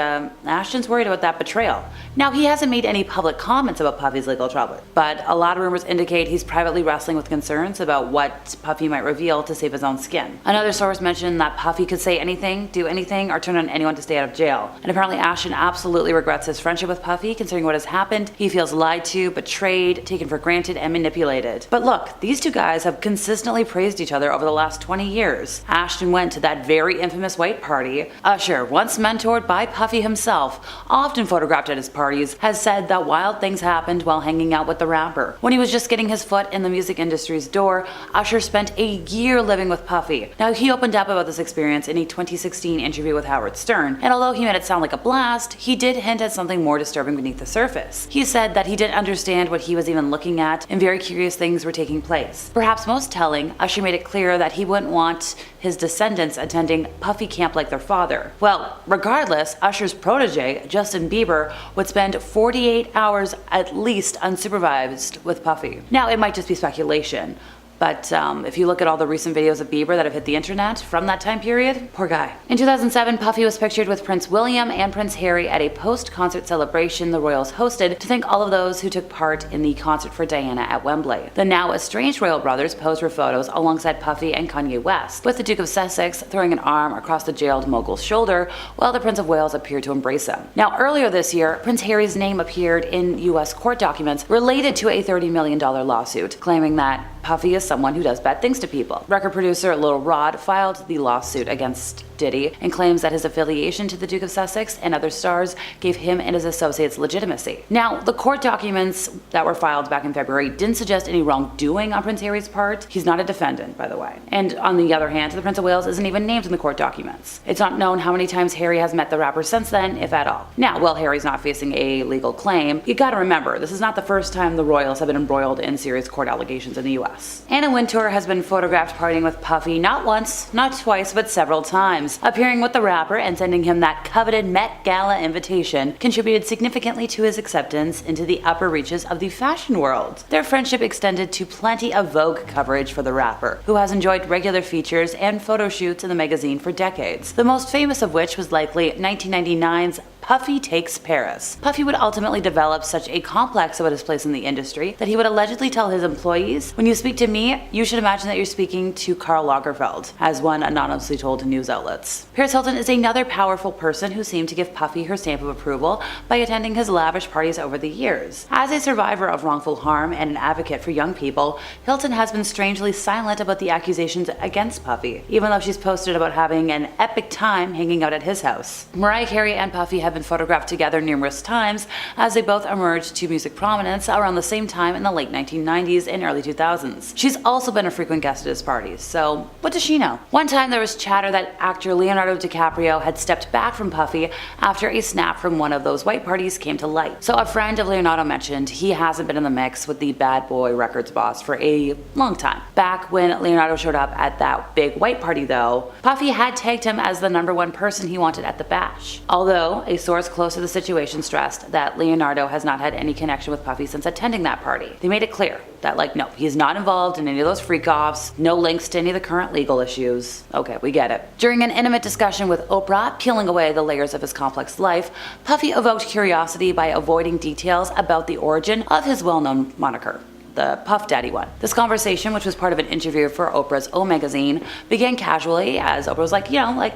Ashton's worried about that betrayal. Now, he hasn't made any public comments about Puffy's legal trouble, but a lot of rumors indicate he's privately wrestling with concerns about what Puffy might reveal to save his own skin. Another source mentioned that Puffy could say anything, do anything, or turn on anyone to stay out of jail. And apparently Ashton absolutely regrets his friendship with Puffy, considering what has happened. He feels lied to, betrayed, taken for granted, and manipulated. But look, these two guys have consistently praised each other over the last 20 years. Ashton went to that very infamous white party. Usher, once mentored by Puffy himself, often photographed at his parties, has said that wild things happened while hanging out with the rapper. When he was just getting his foot in the music industry's door, Usher spent a year living with Puffy. Now, he opened up about this experience in a 2016 interview with Howard Stern, and although he made it sound like a blast, he did hint at something more disturbing beneath the surface. He said that he didn't understand what he was even looking at, and very curious things were taking place. Perhaps most telling, Usher made it clear that he wouldn't want his descendants attending Puffy camp like their father. Well, regardless, Usher's protege, Justin Bieber, would spend 48 hours at least unsupervised with Puffy. Now, it might just be speculation, but if you look at all the recent videos of Bieber that have hit the internet from that time period, poor guy. In 2007, Puffy was pictured with Prince William and Prince Harry at a post-concert celebration the royals hosted to thank all of those who took part in the concert for Diana at Wembley. The now estranged royal brothers posed for photos alongside Puffy and Kanye West, with the Duke of Sussex throwing an arm across the jailed mogul's shoulder while the Prince of Wales appeared to embrace him. Now, earlier this year, Prince Harry's name appeared in U.S. court documents related to a $30 million lawsuit, claiming that Puffy is someone who does bad things to people. Record producer Lil Rod filed the lawsuit against Diddy and claims that his affiliation to the Duke of Sussex and other stars gave him and his associates legitimacy. Now, the court documents that were filed back in February didn't suggest any wrongdoing on Prince Harry's part. He's not a defendant, by the way. And on the other hand, the Prince of Wales isn't even named in the court documents. It's not known how many times Harry has met the rapper since then, if at all. Now, while Harry's not facing a legal claim, you gotta remember, this is not the first time the royals have been embroiled in serious court allegations in the US. Anna Wintour has been photographed partying with Puffy not once, not twice, but several times. Appearing with the rapper and sending him that coveted Met Gala invitation contributed significantly to his acceptance into the upper reaches of the fashion world. Their friendship extended to plenty of Vogue coverage for the rapper, who has enjoyed regular features and photo shoots in the magazine for decades, the most famous of which was likely 1999's Puffy Takes Paris. Puffy would ultimately develop such a complex about his place in the industry that he would allegedly tell his employees, "When you speak to me, you should imagine that you're speaking to Karl Lagerfeld," as one anonymously told to news outlets. Paris Hilton is another powerful person who seemed to give Puffy her stamp of approval by attending his lavish parties over the years. As a survivor of wrongful harm and an advocate for young people, Hilton has been strangely silent about the accusations against Puffy, even though she's posted about having an epic time hanging out at his house. Mariah Carey and Puffy have have been photographed together numerous times as they both emerged to music prominence around the same time in the late 1990s and early 2000s. She's also been a frequent guest at his parties, so what does she know? One time there was chatter that actor Leonardo DiCaprio had stepped back from Puffy after a snap from one of those white parties came to light. So a friend of Leonardo mentioned he hasn't been in the mix with the Bad Boy Records boss for a long time. Back when Leonardo showed up at that big white party though, Puffy had tagged him as the #1 person he wanted at the bash. Although a source close to the situation stressed that Leonardo has not had any connection with Puffy since attending that party. They made it clear that no, he's not involved in any of those freak-offs, no links to any of the current legal issues. Okay, we get it. During an intimate discussion with Oprah, peeling away the layers of his complex life, Puffy evoked curiosity by avoiding details about the origin of his well-known moniker, the Puff Daddy one. This conversation, which was part of an interview for Oprah's O magazine, began casually as Oprah was like,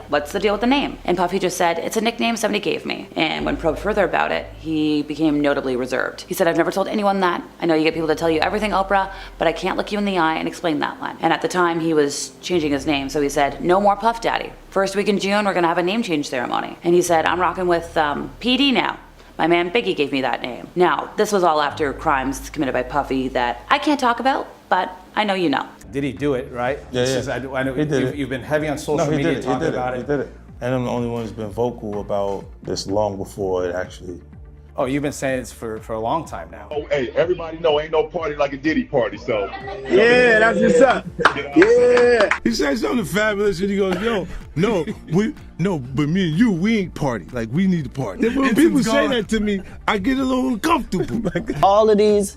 what's the deal with the name? And Puffy just said, it's a nickname somebody gave me. And when probed further about it, he became notably reserved. He said, I've never told anyone that. I know you get people to tell you everything, Oprah, but I can't look you in the eye and explain that one. And at the time, he was changing his name, so he said, no more Puff Daddy. First week in June, we're gonna have a name change ceremony. And he said, I'm rocking with PD now. My man Biggie gave me that name. Now, this was all after crimes committed by Puffy that I can't talk about, but I know you know. Did he do it, right? Yeah, I know you've been heavy on social media talking about it. He did it. And I'm the only one who's been vocal about this long before it actually. Oh, you've been saying this for a long time now. Oh, hey, everybody know ain't no party like a Diddy party, so. Yeah, that's what's up. Yeah. He said something fabulous and he goes, but me and you, we ain't party. Like, we need to party. And when people say that to me, I get a little uncomfortable. All of these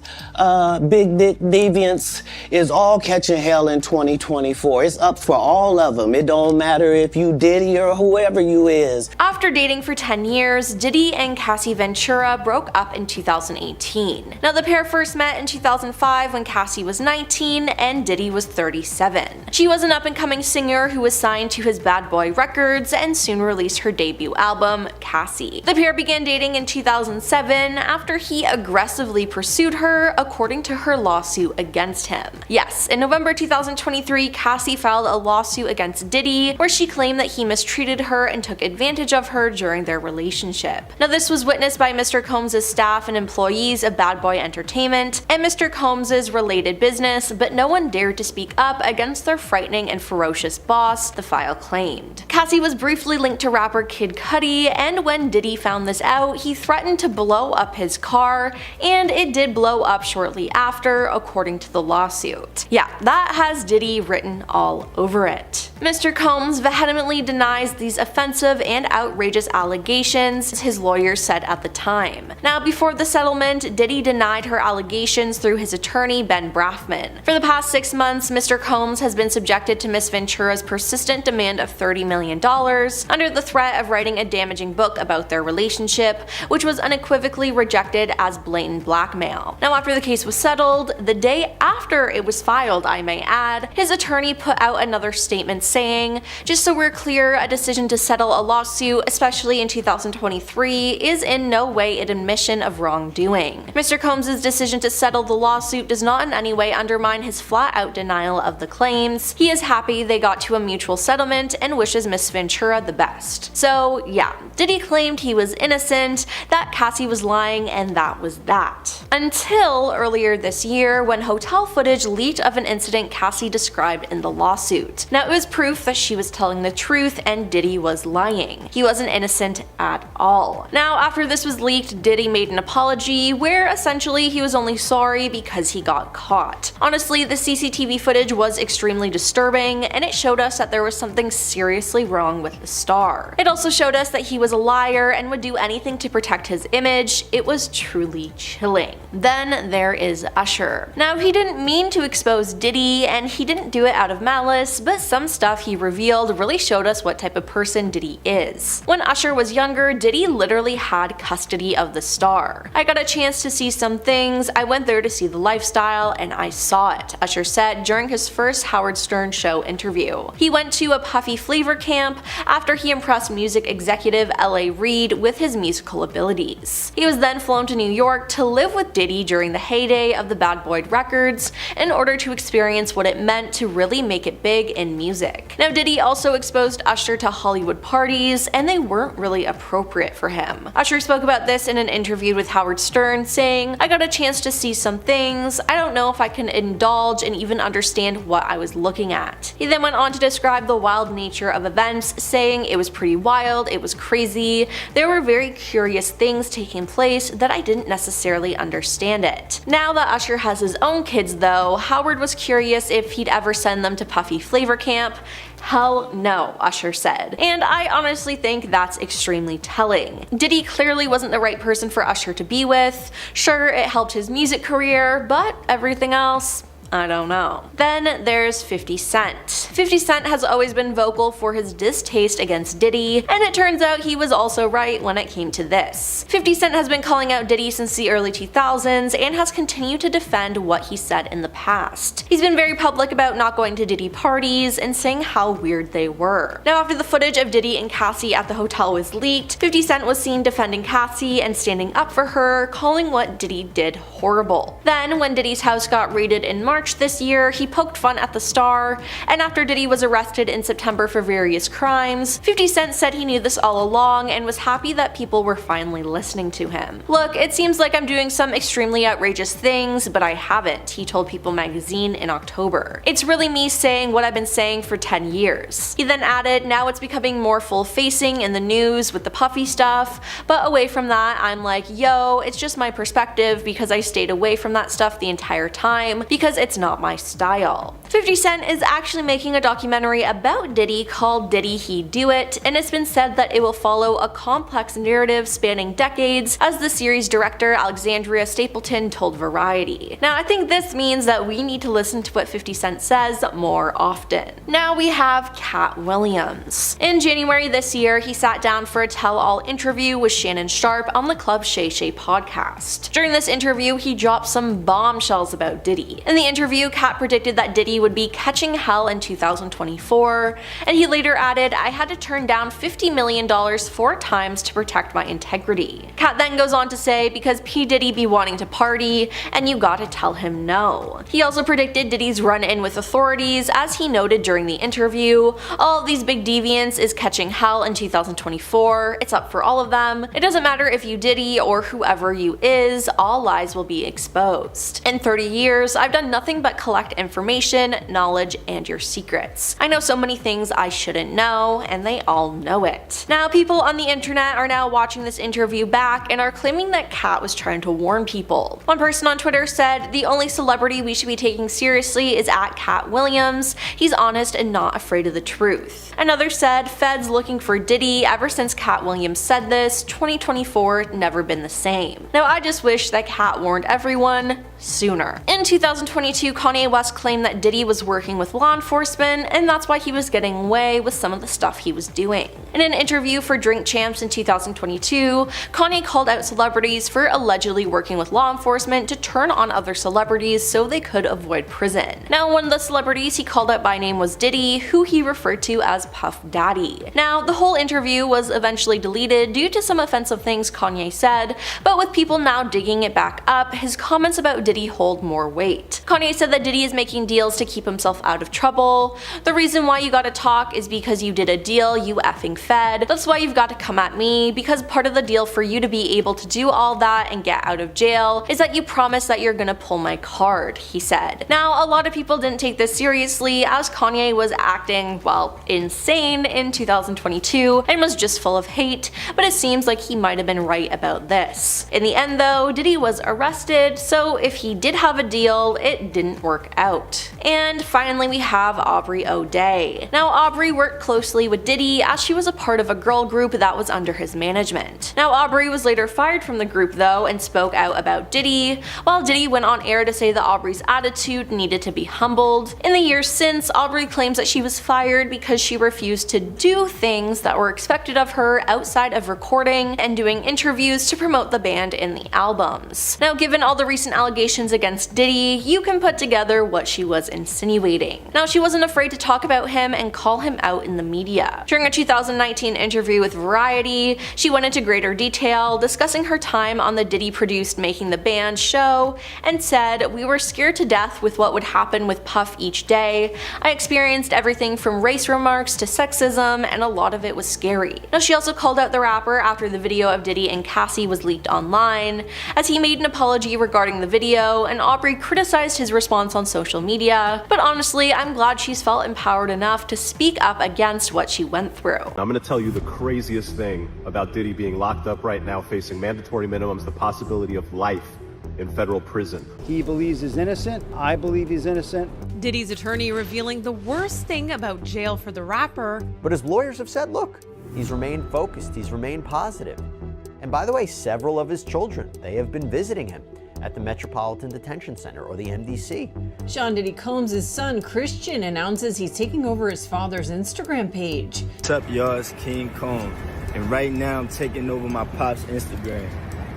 big dick deviants is all catching hell in 2024. It's up for all of them. It don't matter if you Diddy or whoever you is. After dating for 10 years, Diddy and Cassie Ventura broke up in 2018. Now, the pair first met in 2005 when Cassie was 19 and Diddy was 37. She was an up-and-coming singer who was signed to his Bad Boy Records and soon released her debut album, Cassie. The pair began dating in 2007 after he aggressively pursued her, according to her lawsuit against him. Yes, in November 2023, Cassie filed a lawsuit against Diddy where she claimed that he mistreated her and took advantage of her during their relationship. Now, this was witnessed by Mr. Combs' staff and employees of Bad Boy Entertainment and Mr. Combs' related business, but no one dared to speak up against their frightening and ferocious boss, the file claimed. Cassie was briefly linked to rapper Kid Cudi, and when Diddy found this out, he threatened to blow up his car, and it did blow up shortly after, according to the lawsuit. Yeah, that has Diddy written all over it. Mr. Combs vehemently denies these offensive and outrageous allegations, his lawyers said at the time. Now, before the settlement, Diddy denied her allegations through his attorney, Ben Brafman. For the past 6 months, Mr. Combs has been subjected to Miss Ventura's persistent demand of $30 million under the threat of writing a damaging book about their relationship, which was unequivocally rejected as blatant blackmail. Now, after the case was settled, the day after it was filed, I may add, his attorney put out another statement saying, just so we're clear, a decision to settle a lawsuit, especially in 2023, is in no way an admission of wrongdoing. Mr. Combs' decision to settle the lawsuit does not in any way undermine his flat-out denial of the claims. He is happy they got to a mutual settlement and wishes Miss Ventura the best. So yeah, Diddy claimed he was innocent, that Cassie was lying, and that was that. Until earlier this year, when hotel footage leaked of an incident Cassie described in the lawsuit. Now, it was proof that she was telling the truth and Diddy was lying. He wasn't innocent at all. Now, after this was leaked, Diddy made an apology where essentially he was only sorry because he got caught. Honestly, the CCTV footage was extremely disturbing, and it showed us that there was something seriously wrong with the star. It also showed us that he was a liar and would do anything to protect his image. It was truly chilling. Then there is Usher. Now, he didn't mean to expose Diddy, and he didn't do it out of malice, but some stuff he revealed really showed us what type of person Diddy is. When Usher was younger, Diddy literally had custody of the star. I got a chance to see some things, I went there to see the lifestyle, and I saw it, Usher said during his first Howard Stern show interview. He went to a Puffy Flavor camp after he impressed music executive L.A. Reid with his musical abilities. He was then flown to New York to live with Diddy during the heyday of the Bad Boy Records in order to experience what it meant to really make it big in music. music. Now, Diddy also exposed Usher to Hollywood parties, and they weren't really appropriate for him. Usher spoke about this in an interview with Howard Stern, saying, "I got a chance to see some things. I don't know if I can indulge and even understand what I was looking at." He then went on to describe the wild nature of events, saying, "It was pretty wild, it was crazy. There were very curious things taking place that I didn't necessarily understand it." Now that Usher has his own kids though, Howard was curious if he'd ever send them to Puffy Flavor Camp. "Hell no," Usher said. And I honestly think that's extremely telling. Diddy clearly wasn't the right person for Usher to be with. Sure, it helped his music career, but everything else, I don't know. Then there's 50 Cent. 50 Cent has always been vocal for his distaste against Diddy, and it turns out he was also right when it came to this. 50 Cent has been calling out Diddy since the early 2000s and has continued to defend what he said in the past. He's been very public about not going to Diddy parties and saying how weird they were. Now, after the footage of Diddy and Cassie at the hotel was leaked, 50 Cent was seen defending Cassie and standing up for her, calling what Diddy did horrible. Then, when Diddy's house got raided in March this year, he poked fun at the star, and after Diddy was arrested in September for various crimes, 50 Cent said he knew this all along and was happy that people were finally listening to him. "Look, it seems like I'm doing some extremely outrageous things, but I haven't," he told People magazine in October. "It's really me saying what I've been saying for 10 years. He then added, "Now it's becoming more full-facing in the news with the Puffy stuff, but away from that, I'm like, yo, it's just my perspective because I stayed away from that stuff the entire time because it's not my style." 50 Cent is actually making a documentary about Diddy called Diddy He Do It, and it's been said that it will follow a complex narrative spanning decades, as the series director Alexandria Stapleton told Variety. Now, I think this means that we need to listen to what 50 Cent says more often. Now we have Katt Williams. In January this year, he sat down for a tell-all interview with Shannon Sharpe on the Club Shay Shay podcast. During this interview, he dropped some bombshells about Diddy. In the interview, Katt predicted that Diddy would be catching hell in 2024, and he later added, "I had to turn down $50 million 4 times to protect my integrity." Katt then goes on to say, "Because P. Diddy be wanting to party, and you gotta tell him no." He also predicted Diddy's run-in with authorities, as he noted during the interview, "All of these big deviants is catching hell in 2024, it's up for all of them. It doesn't matter if you Diddy or whoever you is, all lies will be exposed. In 30 years, I've done nothing but collect information, knowledge, and your secrets. I know so many things I shouldn't know, and they all know it." Now, people on the internet are now watching this interview back and are claiming that Katt was trying to warn people. One person on Twitter said, "The only celebrity we should be taking seriously is at Katt Williams. He's honest and not afraid of the truth." Another said, "Feds looking for Diddy. Ever since Katt Williams said this, 2024 never been the same." Now, I just wish that Katt warned everyone sooner. In 2022, Kanye West claimed that Diddy was working with law enforcement, and that's why he was getting away with some of the stuff he was doing. In an interview for Drink Champs in 2022, Kanye called out celebrities for allegedly working with law enforcement to turn on other celebrities so they could avoid prison. Now, one of the celebrities he called out by name was Diddy, who he referred to as Puff Daddy. Now, the whole interview was eventually deleted due to some offensive things Kanye said, but with people now digging it back up, his comments about Diddy hold more weight. Kanye said that Diddy is making deals to keep himself out of trouble. "The reason why you gotta talk is because you did a deal, you effing fed. That's why you've got to come at me, because part of the deal for you to be able to do all that and get out of jail is that you promise that you're gonna pull my card," he said. Now, a lot of people didn't take this seriously, as Kanye was acting, well, insane in 2022 and was just full of hate, but it seems like he might have been right about this. In the end though, Diddy was arrested, so if he did have a deal, it didn't work out. And finally, we have Aubrey O'Day. Now, Aubrey worked closely with Diddy as she was a part of a girl group that was under his management. Now, Aubrey was later fired from the group though and spoke out about Diddy, while Diddy went on air to say that Aubrey's attitude needed to be humbled. In the years since, Aubrey claims that she was fired because she refused to do things that were expected of her outside of recording and doing interviews to promote the band and the albums. Now, given all the recent allegations allegations against Diddy, you can put together what she was insinuating. Now, she wasn't afraid to talk about him and call him out in the media. During a 2019 interview with Variety, she went into greater detail, discussing her time on the Diddy-produced Making the Band show, and said, "We were scared to death with what would happen with Puff each day. I experienced everything from race remarks to sexism, and a lot of it was scary." Now, she also called out the rapper after the video of Diddy and Cassie was leaked online, as he made an apology regarding the video, and Aubrey criticized his response on social media. But honestly, I'm glad she's felt empowered enough to speak up against what she went through. I'm gonna tell you the craziest thing about Diddy being locked up right now, facing mandatory minimums, the possibility of life in federal prison. He believes he's innocent. I believe he's innocent. Diddy's attorney revealing the worst thing about jail for the rapper. But his lawyers have said, look, he's remained focused, he's remained positive. And by the way, several of his children, they have been visiting him at the Metropolitan Detention Center, or the MDC. Sean Diddy Combs' son, Christian, announces he's taking over his father's Instagram page. What's up, y'all? It's King Combs. And right now, I'm taking over my pop's Instagram.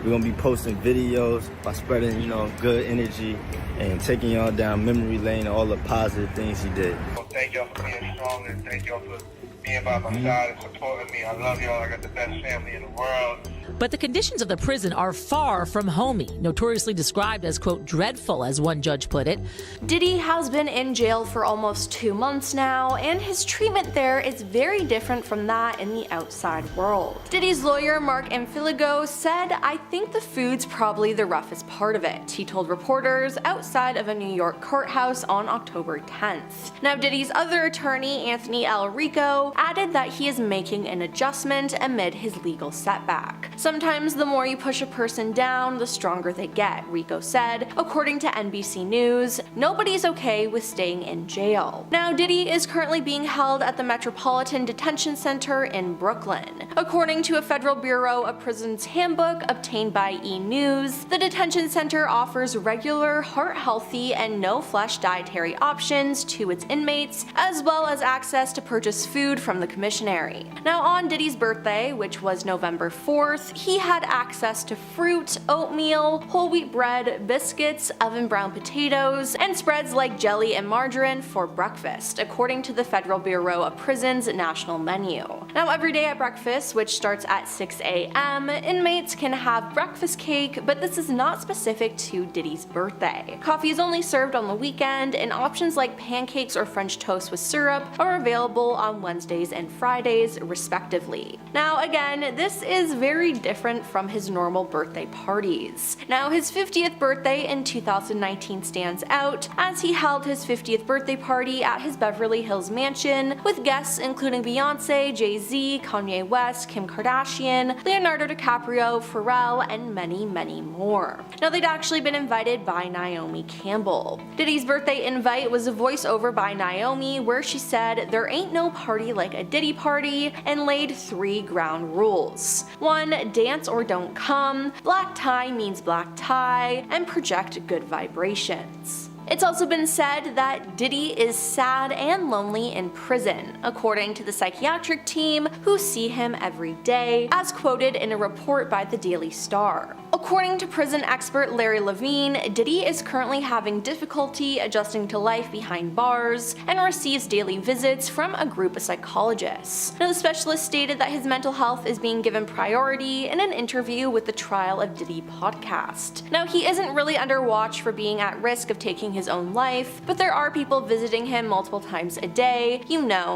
We're gonna be posting videos by spreading, good energy and taking y'all down memory lane and all the positive things he did. Thank y'all for being strong, and thank y'all for being by my side and supporting me. I love y'all. I got the best family in the world. But the conditions of the prison are far from homey, notoriously described as, quote, dreadful, as one judge put it. Diddy has been in jail for almost 2 months now, and his treatment there is very different from that in the outside world. Diddy's lawyer, Mark Infiligo, said, "I think the food's probably the roughest part of it," he told reporters outside of a New York courthouse on October 10th. Now, Diddy's other attorney, Anthony L. Rico, added that he is making an adjustment amid his legal setback. "Sometimes the more you push a person down, the stronger they get," Rico said, according to NBC News. "Nobody's okay with staying in jail." Now, Diddy is currently being held at the Metropolitan Detention Center in Brooklyn. According to a Federal Bureau of Prisons handbook obtained by E! News, the detention center offers regular, heart-healthy, and no-flesh dietary options to its inmates, as well as access to purchase food from the commissary. Now, on Diddy's birthday, which was November 4th, he had access to fruit, oatmeal, whole wheat bread, biscuits, oven brown potatoes, and spreads like jelly and margarine for breakfast, according to the Federal Bureau of Prisons national menu. Now, every day at breakfast, which starts at 6 a.m., inmates can have breakfast cake, but this is not specific to Diddy's birthday. Coffee is only served on the weekend, and options like pancakes or French toast with syrup are available on Wednesdays and Fridays, respectively. Now, again, this is very different from his normal birthday parties. Now, his 50th birthday in 2019 stands out, as he held his 50th birthday party at his Beverly Hills mansion with guests including Beyonce, Jay-Z, Kanye West, Kim Kardashian, Leonardo DiCaprio, Pharrell, and many, many more. Now, they'd actually been invited by Naomi Campbell. Diddy's birthday invite was a voiceover by Naomi where she said, "There ain't no party like a Diddy party," and laid 3 ground rules. 1. Dance or don't come, black tie means black tie, and project good vibrations. It's also been said that Diddy is sad and lonely in prison, according to the psychiatric team who see him every day, as quoted in a report by the Daily Star. According to prison expert Larry Levine, Diddy is currently having difficulty adjusting to life behind bars and receives daily visits from a group of psychologists. Now, the specialist stated that his mental health is being given priority in an interview with the Trial of Diddy podcast. Now, he isn't really under watch for being at risk of taking his own life, but there are people visiting him multiple times a day,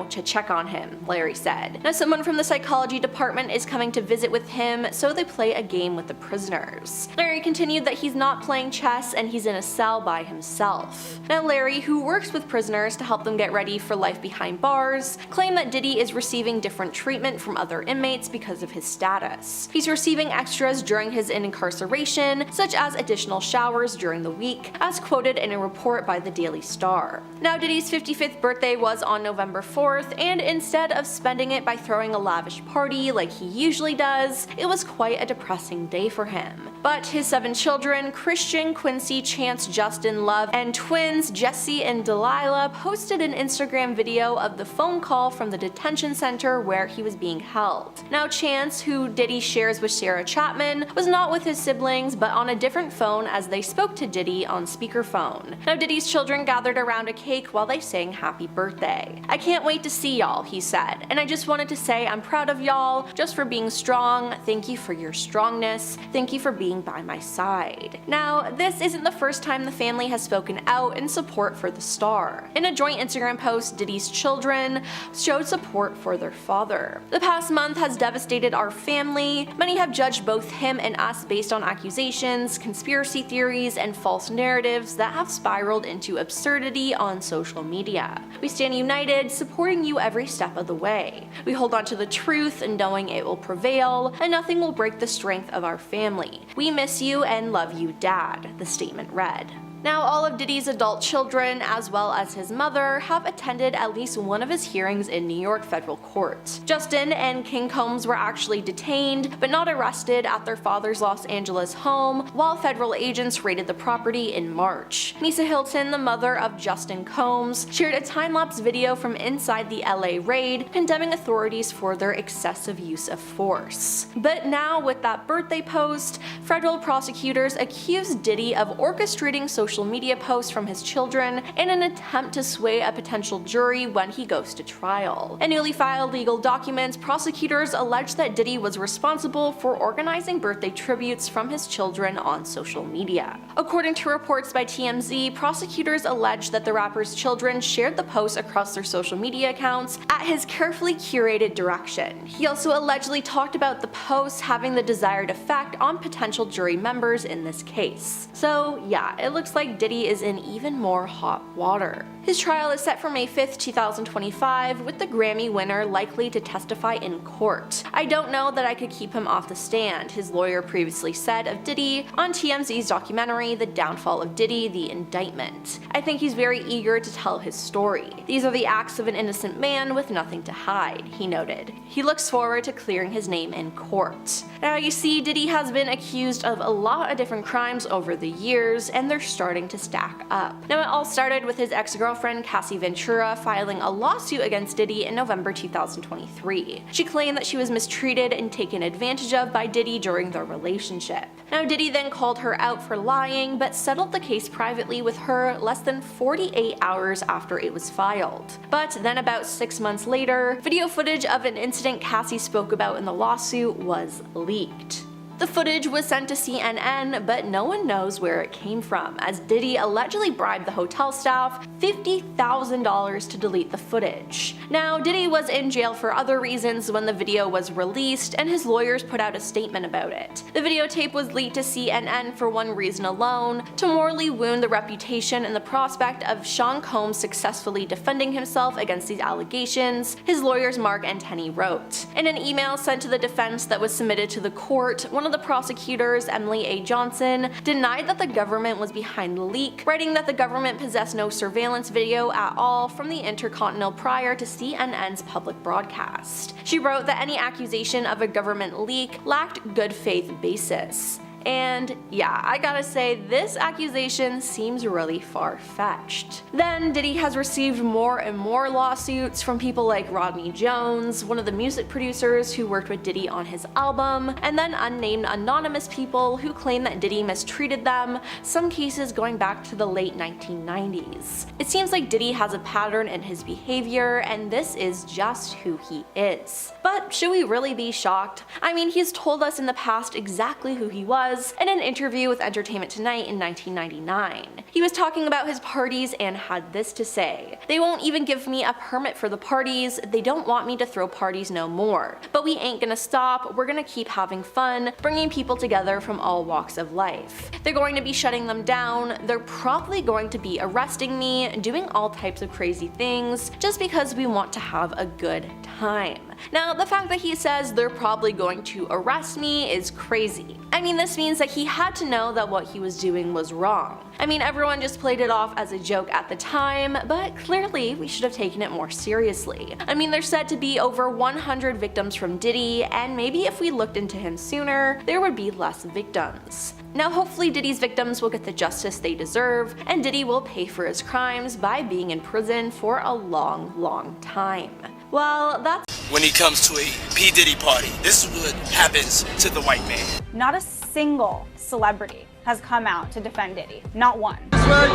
to check on him, Larry said. Now, someone from the psychology department is coming to visit with him, so they play a game with the prisoners. Larry continued that he's not playing chess and he's in a cell by himself. Now, Larry, who works with prisoners to help them get ready for life behind bars, claimed that Diddy is receiving different treatment from other inmates because of his status. He's receiving extras during his incarceration, such as additional showers during the week, as quoted in a report by the Daily Star. Now, Diddy's 55th birthday was on November 4th, and instead of spending it by throwing a lavish party like he usually does, it was quite a depressing day for him. But his 7 children, Christian, Quincy, Chance, Justin, Love, and twins Jesse and Delilah, posted an Instagram video of the phone call from the detention center where he was being held. Now, Chance, who Diddy shares with Sarah Chapman, was not with his siblings but on a different phone as they spoke to Diddy on speakerphone. Now, Diddy's children gathered around a cake while they sang happy birthday. "I can't wait to see y'all," he said, "and I just wanted to say I'm proud of y'all just for being strong. Thank you for your strongness. Thank you for being by my side." Now, this isn't the first time the family has spoken out in support for the star. In a joint Instagram post, Diddy's children showed support for their father. "The past month has devastated our family. Many have judged both him and us based on accusations, conspiracy theories, and false narratives that have spiraled into absurdity on social media. We stand united, supporting you every step of the way. We hold on to the truth and knowing it will prevail, and nothing will break the strength of our family. We miss you and love you, Dad," the statement read. Now, all of Diddy's adult children, as well as his mother, have attended at least one of his hearings in New York federal court. Justin and King Combs were actually detained, but not arrested at their father's Los Angeles home, while federal agents raided the property in March. Misa Hilton, the mother of Justin Combs, shared a time-lapse video from inside the LA raid, condemning authorities for their excessive use of force. But now, with that birthday post, federal prosecutors accused Diddy of orchestrating social media posts from his children in an attempt to sway a potential jury when he goes to trial. In newly filed legal documents, prosecutors allege that Diddy was responsible for organizing birthday tributes from his children on social media. According to reports by TMZ, prosecutors allege that the rapper's children shared the posts across their social media accounts at his carefully curated direction. He also allegedly talked about the posts having the desired effect on potential jury members in this case. So yeah, it looks like Diddy is in even more hot water. His trial is set for May 5th, 2025, with the Grammy winner likely to testify in court. "I don't know that I could keep him off the stand," his lawyer previously said of Diddy on TMZ's documentary The Downfall of Diddy, The Indictment. "I think he's very eager to tell his story. These are the acts of an innocent man with nothing to hide," he noted. He looks forward to clearing his name in court. Now, you see, Diddy has been accused of a lot of different crimes over the years, and they're starting to stack up. Now, it all started with his ex-girlfriend Cassie Ventura filing a lawsuit against Diddy in November 2023. She claimed that she was mistreated and taken advantage of by Diddy during their relationship. Now, Diddy then called her out for lying, but settled the case privately with her less than 48 hours after it was filed. But then about 6 months later, video footage of an incident Cassie spoke about in the lawsuit was leaked. The footage was sent to CNN, but no one knows where it came from, as Diddy allegedly bribed the hotel staff $50,000 to delete the footage. Now, Diddy was in jail for other reasons when the video was released, and his lawyers put out a statement about it. The videotape was leaked to CNN for one reason alone: to morally wound the reputation and the prospect of Sean Combs successfully defending himself against these allegations, his lawyers Mark and Tenney wrote. In an email sent to the defense that was submitted to the court, one of the prosecutors, Emily A. Johnson, denied that the government was behind the leak, writing that the government possessed no surveillance video at all from the Intercontinental prior to CNN's public broadcast. She wrote that any accusation of a government leak lacked good faith basis. And yeah, I gotta say, this accusation seems really far-fetched. Then Diddy has received more and more lawsuits from people like Rodney Jones, one of the music producers who worked with Diddy on his album, and then unnamed anonymous people who claim that Diddy mistreated them, some cases going back to the late 1990s. It seems like Diddy has a pattern in his behavior, and this is just who he is. But should we really be shocked? I mean, he's told us in the past exactly who he was in an interview with Entertainment Tonight in 1999. He was talking about his parties and had this to say: "They won't even give me a permit for the parties. They don't want me to throw parties no more. But we ain't gonna stop. We're gonna keep having fun, bringing people together from all walks of life. They're going to be shutting them down. They're probably going to be arresting me, doing all types of crazy things, just because we want to have a good time." Now, the fact that he says they're probably going to arrest me is crazy. I mean, this means that he had to know that what he was doing was wrong. I mean, everyone just played it off as a joke at the time, but clearly we should have taken it more seriously. I mean, there's said to be over 100 victims from Diddy, and maybe if we looked into him sooner, there would be less victims. Now, hopefully Diddy's victims will get the justice they deserve, and Diddy will pay for his crimes by being in prison for a long time. Well, that's when he comes to a P. Diddy party. This is what happens to the white man. Not a single celebrity has come out to defend Diddy. Not one. Right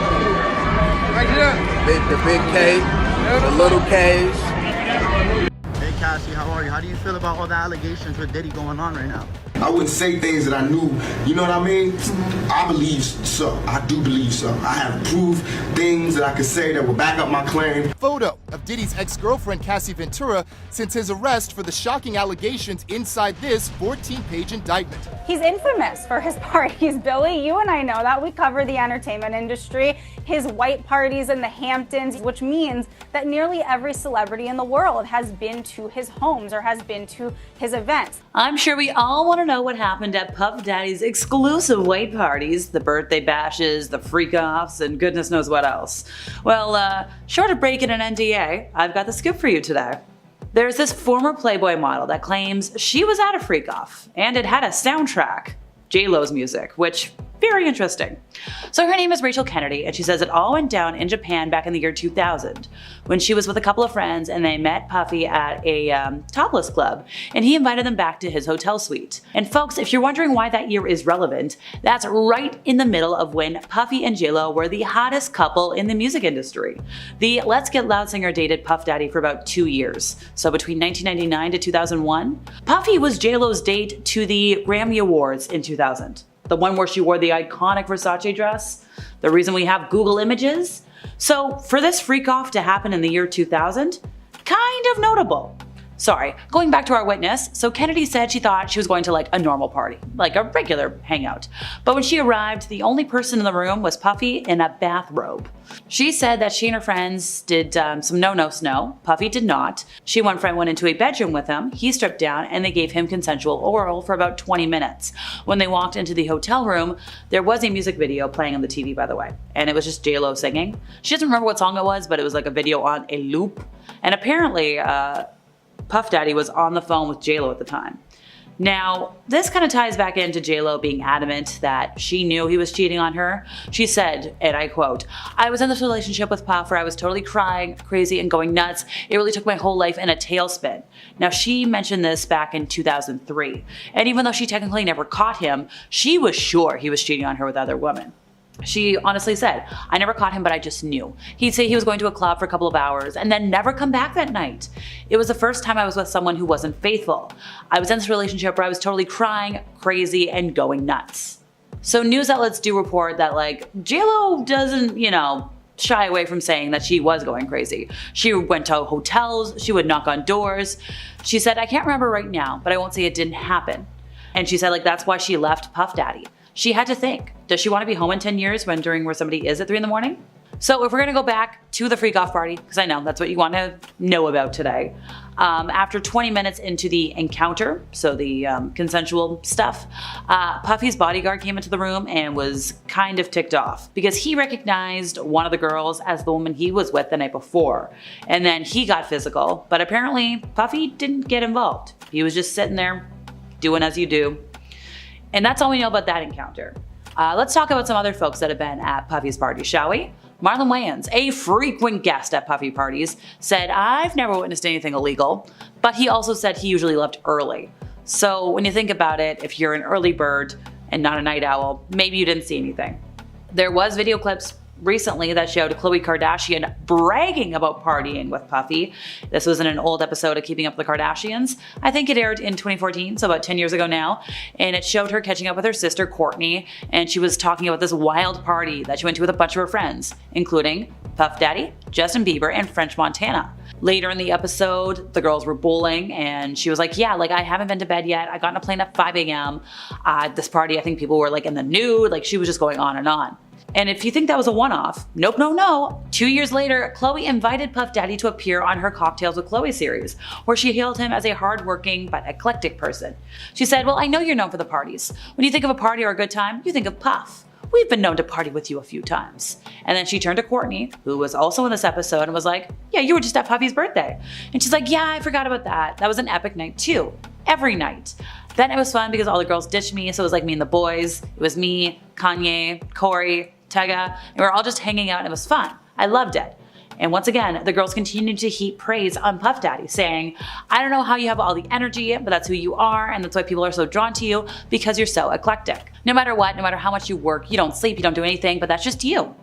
here. The big K, the little K's. Hey Cassie, how are you? How do you feel about all the allegations with Diddy going on right now? I wouldn't say things that I knew, you know what I mean? I believe so. I do believe so. I have proof, things that I could say that will back up my claim. Photo of Diddy's ex-girlfriend Cassie Ventura since his arrest for the shocking allegations inside this 14-page indictment. He's infamous for his parties, Billy. You and I know that. We cover the entertainment industry. His white parties in the Hamptons, which means that nearly every celebrity in the world has been to his homes or has been to his events. I'm sure we all want to know what happened at Puff Daddy's exclusive white parties, the birthday bashes, the freak-offs, and goodness knows what else. Well, short of breaking an NDA, I've got the scoop for you today. There's this former Playboy model that claims she was at a freak-off, and it had a soundtrack, J-Lo's music, which, very interesting. So her name is Rachel Kennedy, and she says it all went down in Japan back in the year 2000 when she was with a couple of friends and they met Puffy at a topless club, and he invited them back to his hotel suite. And folks, if you're wondering why that year is relevant, that's right in the middle of when Puffy and J-Lo were the hottest couple in the music industry. The Let's Get Loud singer dated Puff Daddy for about 2 years, so between 1999 to 2001. Puffy was J-Lo's date to the Grammy Awards in 2000. The one where she wore the iconic Versace dress, the reason we have Google Images. So for this freak off to happen in the year 2000, kind of notable. Sorry, going back to our witness, so Kennedy said she thought she was going to like a normal party, like a regular hangout. But when she arrived, the only person in the room was Puffy in a bathrobe. She said that she and her friends did some no-no snow. Puffy did not. She and one friend went into a bedroom with him. He stripped down and they gave him consensual oral for about 20 minutes. When they walked into the hotel room, there was a music video playing on the TV, by the way, and it was just J-Lo singing. She doesn't remember what song it was, but it was like a video on a loop. And apparently, Puff Daddy was on the phone with J-Lo at the time. Now, this kind of ties back into J-Lo being adamant that she knew he was cheating on her. She said, and I quote, "I was in this relationship with Puff where I was totally crying, crazy, and going nuts. It really took my whole life in a tailspin." Now, she mentioned this back in 2003. And even though she technically never caught him, she was sure he was cheating on her with other women. She honestly said, "I never caught him, but I just knew. He'd say he was going to a club for a couple of hours and then never come back that night. It was the first time I was with someone who wasn't faithful. I was in this relationship where I was totally crying, crazy, and going nuts." So news outlets do report that like J-Lo doesn't, shy away from saying that she was going crazy. She went to hotels, she would knock on doors. She said, "I can't remember right now, but I won't say it didn't happen." And she said like that's why she left Puff Daddy. She had to think, does she want to be home in 10 years wondering where somebody is at 3 in the morning? So if we're gonna go back to the freak off party, because I know that's what you want to know about today, after 20 minutes into the encounter, so the consensual stuff, Puffy's bodyguard came into the room and was kind of ticked off because he recognized one of the girls as the woman he was with the night before. And then he got physical, but apparently Puffy didn't get involved. He was just sitting there doing as you do. And that's all we know about that encounter. Let's talk about some other folks that have been at Puffy's party, shall we? Marlon Wayans, a frequent guest at Puffy parties, said, "I've never witnessed anything illegal," but he also said he usually left early. So when you think about it, if you're an early bird and not a night owl, maybe you didn't see anything. There was video clips recently that showed Khloe Kardashian bragging about partying with Puffy. This was in an old episode of Keeping Up with the Kardashians. I think it aired in 2014, so about 10 years ago now. And it showed her catching up with her sister, Kourtney, and she was talking about this wild party that she went to with a bunch of her friends, including Puff Daddy, Justin Bieber, and French Montana. Later in the episode, the girls were bowling and she was like, yeah, like I haven't been to bed yet. I got on a plane at 5 a.m. This party, I think people were like in the nude. Like she was just going on and on. And if you think that was a one-off, nope, no, no. 2 years later, Khloe invited Puff Daddy to appear on her Cocktails with Khloe series, where she hailed him as a hardworking but eclectic person. She said, well, I know you're known for the parties. When you think of a party or a good time, you think of Puff. We've been known to party with you a few times. And then she turned to Courtney, who was also in this episode, and was like, yeah, you were just at Puffy's birthday. And she's like, yeah, I forgot about that. That was an epic night too. Every night. Then it was fun because all the girls ditched me, so it was like me and the boys. It was me, Kanye, Corey, Tega, and we were all just hanging out and it was fun. I loved it. And once again, the girls continued to heap praise on Puff Daddy, saying, I don't know how you have all the energy, but that's who you are, and that's why people are so drawn to you, because you're so eclectic. No matter what, no matter how much you work, you don't sleep, you don't do anything, but that's just you.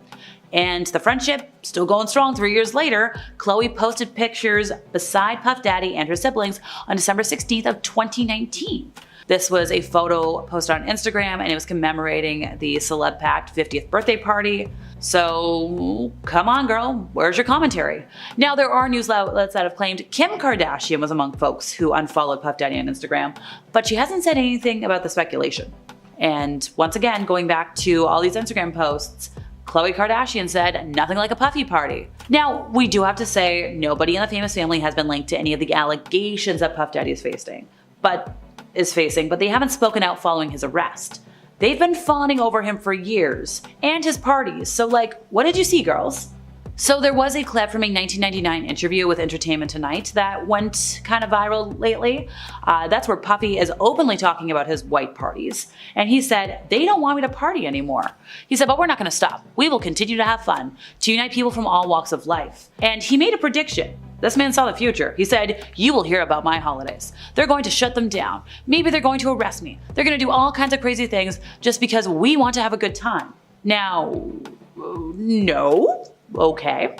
And the friendship, still going strong 3 years later, Khloe posted pictures beside Puff Daddy and her siblings on December 16th of 2019. This was a photo posted on Instagram and it was commemorating the Celeb Pact 50th birthday party. So come on girl, where's your commentary? Now there are news outlets that have claimed Kim Kardashian was among folks who unfollowed Puff Daddy on Instagram, but she hasn't said anything about the speculation. And once again, going back to all these Instagram posts, Khloe Kardashian said, nothing like a Puffy party. Now, we do have to say nobody in the famous family has been linked to any of the allegations that Puff Daddy is facing, but they haven't spoken out following his arrest. They've been fawning over him for years, and his parties, so like, what did you see, girls? So there was a clip from a 1999 interview with Entertainment Tonight that went kind of viral lately. That's where Puffy is openly talking about his white parties. And he said, they don't want me to party anymore. He said, but we're not gonna stop. We will continue to have fun, to unite people from all walks of life. And he made a prediction. This man saw the future. He said, you will hear about my holidays. They're going to shut them down. Maybe they're going to arrest me. They're gonna do all kinds of crazy things just because we want to have a good time. Now, no. Okay.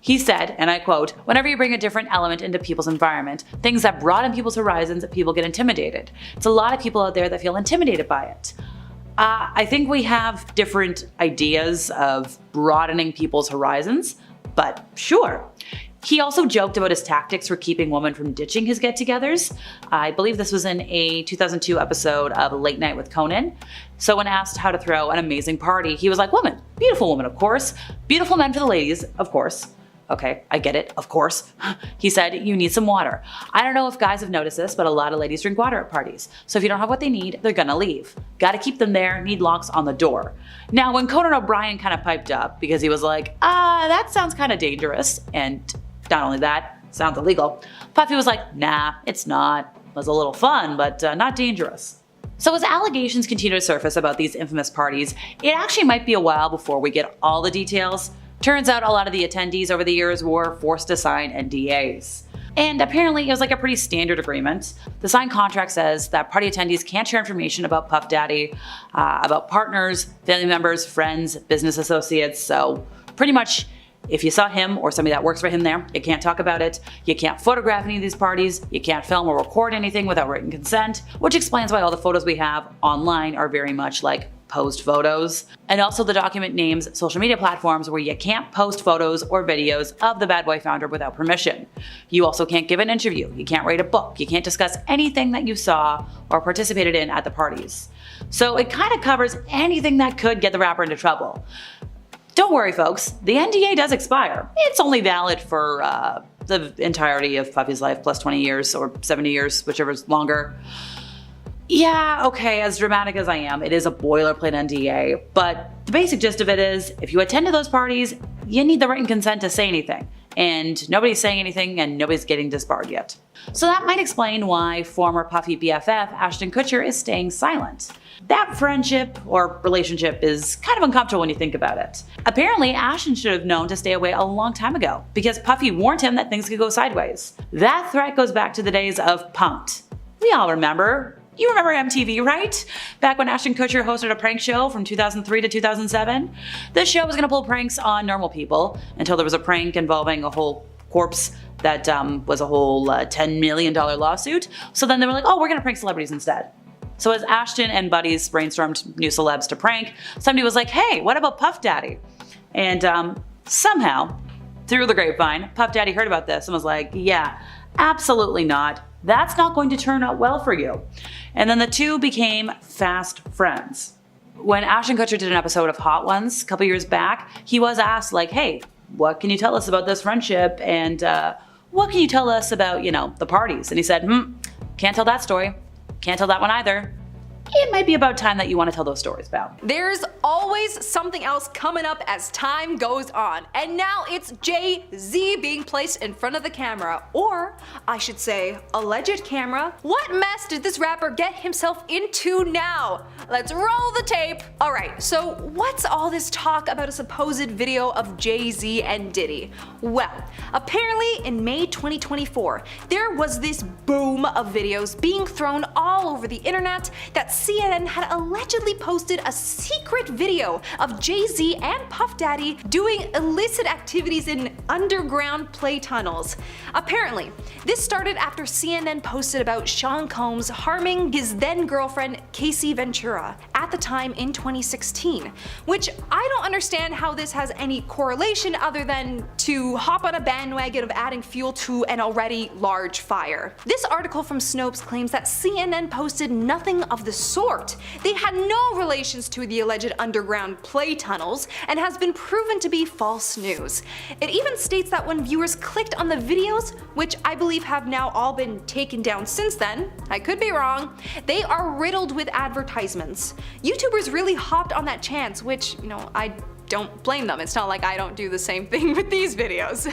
He said, and I quote, whenever you bring a different element into people's environment, things that broaden people's horizons, people get intimidated. It's a lot of people out there that feel intimidated by it. I think we have different ideas of broadening people's horizons, but sure. He also joked about his tactics for keeping women from ditching his get-togethers. I believe this was in a 2002 episode of Late Night with Conan. So when asked how to throw an amazing party, he was like, woman, beautiful woman, of course. Beautiful men for the ladies, of course. Okay, I get it, of course. He said, you need some water. I don't know if guys have noticed this, but a lot of ladies drink water at parties. So if you don't have what they need, they're gonna leave. Gotta keep them there, need locks on the door. Now, when Conan O'Brien kind of piped up, because he was like, that sounds kind of dangerous, and not only that, sounds illegal, Puffy was like, nah, it's not. It was a little fun, but not dangerous. So as allegations continue to surface about these infamous parties, it actually might be a while before we get all the details. Turns out a lot of the attendees over the years were forced to sign NDAs. And apparently it was like a pretty standard agreement. The signed contract says that party attendees can't share information about Puff Daddy, about partners, family members, friends, business associates, so pretty much if you saw him or somebody that works for him there, you can't talk about it, you can't photograph any of these parties, you can't film or record anything without written consent, which explains why all the photos we have online are very much like posed photos. And also the document names social media platforms where you can't post photos or videos of the Bad Boy founder without permission. You also can't give an interview, you can't write a book, you can't discuss anything that you saw or participated in at the parties. So it kind of covers anything that could get the rapper into trouble. Don't worry folks, the NDA does expire. It's only valid for the entirety of Puffy's life plus 20 years or 70 years, whichever's longer. Yeah, okay, as dramatic as I am, it is a boilerplate NDA, but the basic gist of it is, if you attend to those parties, you need the written consent to say anything. And nobody's saying anything and nobody's getting disbarred yet. So that might explain why former Puffy BFF Ashton Kutcher is staying silent. That friendship or relationship is kind of uncomfortable when you think about it. Apparently, Ashton should have known to stay away a long time ago because Puffy warned him that things could go sideways. That threat goes back to the days of Punk'd. We all remember. You remember MTV, right? Back when Ashton Kutcher hosted a prank show from 2003 to 2007. This show was gonna pull pranks on normal people until there was a prank involving a whole corpse that was a whole $10 million lawsuit. So then they were like, oh, we're gonna prank celebrities instead. So as Ashton and buddies brainstormed new celebs to prank, somebody was like, hey, what about Puff Daddy? And somehow, Through the grapevine, Puff Daddy heard about this and was like, yeah, absolutely not. That's not going to turn out well for you. And then the two became fast friends. When Ashton Kutcher did an episode of Hot Ones a couple years back, he was asked like, hey, what can you tell us about this friendship? And what can you tell us about, the parties? And he said, can't tell that story. Can't tell that one either. It might be about time that you want to tell those stories, pal. There's always something else coming up as time goes on, and now it's Jay-Z being placed in front of the camera, or I should say, alleged camera. What mess did this rapper get himself into now? Let's roll the tape. Alright, so what's all this talk about a supposed video of Jay-Z and Diddy? Well, apparently in May 2024, there was this boom of videos being thrown all over the internet that CNN had allegedly posted a secret video of Jay-Z and Puff Daddy doing illicit activities in underground play tunnels. Apparently, this started after CNN posted about Sean Combs harming his then girlfriend Cassie Ventura at the time in 2016, which I don't understand how this has any correlation other than to hop on a bandwagon of adding fuel to an already large fire. This article from Snopes claims that CNN posted nothing of the sort. They had no relations to the alleged underground play tunnels and has been proven to be false news. It even states that when viewers clicked on the videos, which I believe have now all been taken down since then, I could be wrong, they are riddled with advertisements. YouTubers really hopped on that chance, which, I don't blame them. It's not like I don't do the same thing with these videos.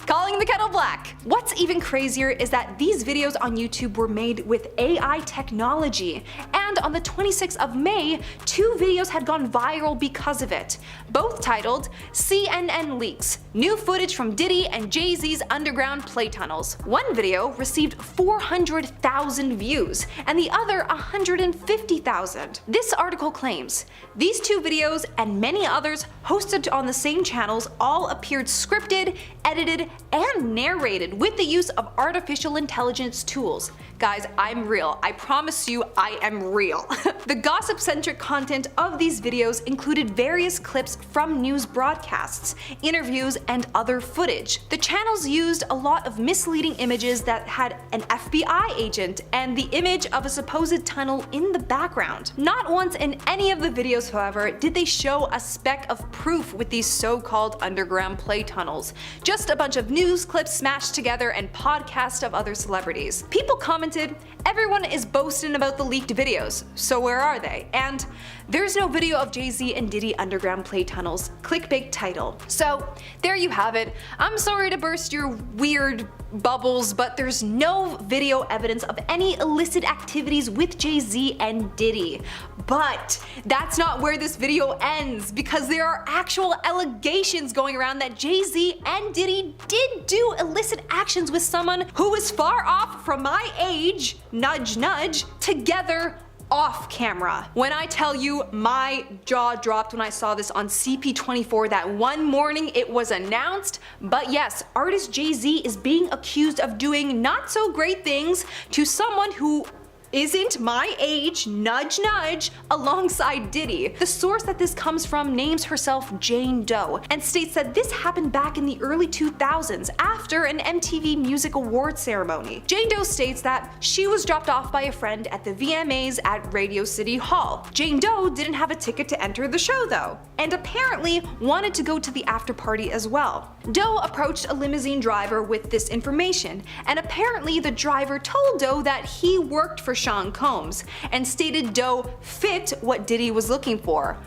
Calling the kettle black. What's even crazier is that these videos on YouTube were made with AI technology, and on the 26th of May, 2 videos had gone viral because of it, both titled CNN Leaks, New Footage from Diddy and Jay-Z's Underground Play Tunnels. One video received 400,000 views, and the other 150,000. This article claims these 2 videos and many others hosted on the same channels all appeared scripted, edited, and narrated with the use of artificial intelligence tools. Guys, I'm real. I promise you I am real. The gossip-centric content of these videos included various clips from news broadcasts, interviews, and other footage. The channels used a lot of misleading images that had an FBI agent and the image of a supposed tunnel in the background. Not once in any of the videos, however, did they show a speck of proof with these so-called underground play tunnels. Just a bunch of news clips smashed together and podcasts of other celebrities. People commented, everyone is boasting about the leaked videos, so where are they? And there's no video of Jay-Z and Diddy underground play tunnels. Clickbait title. So there you have it. I'm sorry to burst your weird bubbles, but there's no video evidence of any illicit activities with Jay-Z and Diddy. But that's not where this video ends, because there are actual allegations going around that Jay-Z and Diddy did do illicit actions with someone who is far off from my age, nudge nudge, together off camera. When I tell you my jaw dropped when I saw this on CP24 that one morning it was announced, but yes, artist Jay-Z is being accused of doing not so great things to someone who isn't my age, nudge nudge, alongside Diddy. The source that this comes from names herself Jane Doe and states that this happened back in the early 2000s after an MTV Music Awards ceremony. Jane Doe states that she was dropped off by a friend at the VMAs at Radio City Hall. Jane Doe didn't have a ticket to enter the show though, and apparently wanted to go to the after party as well. Doe approached a limousine driver with this information, and apparently the driver told Doe that he worked for Sean Combs and stated Doe fit what Diddy was looking for.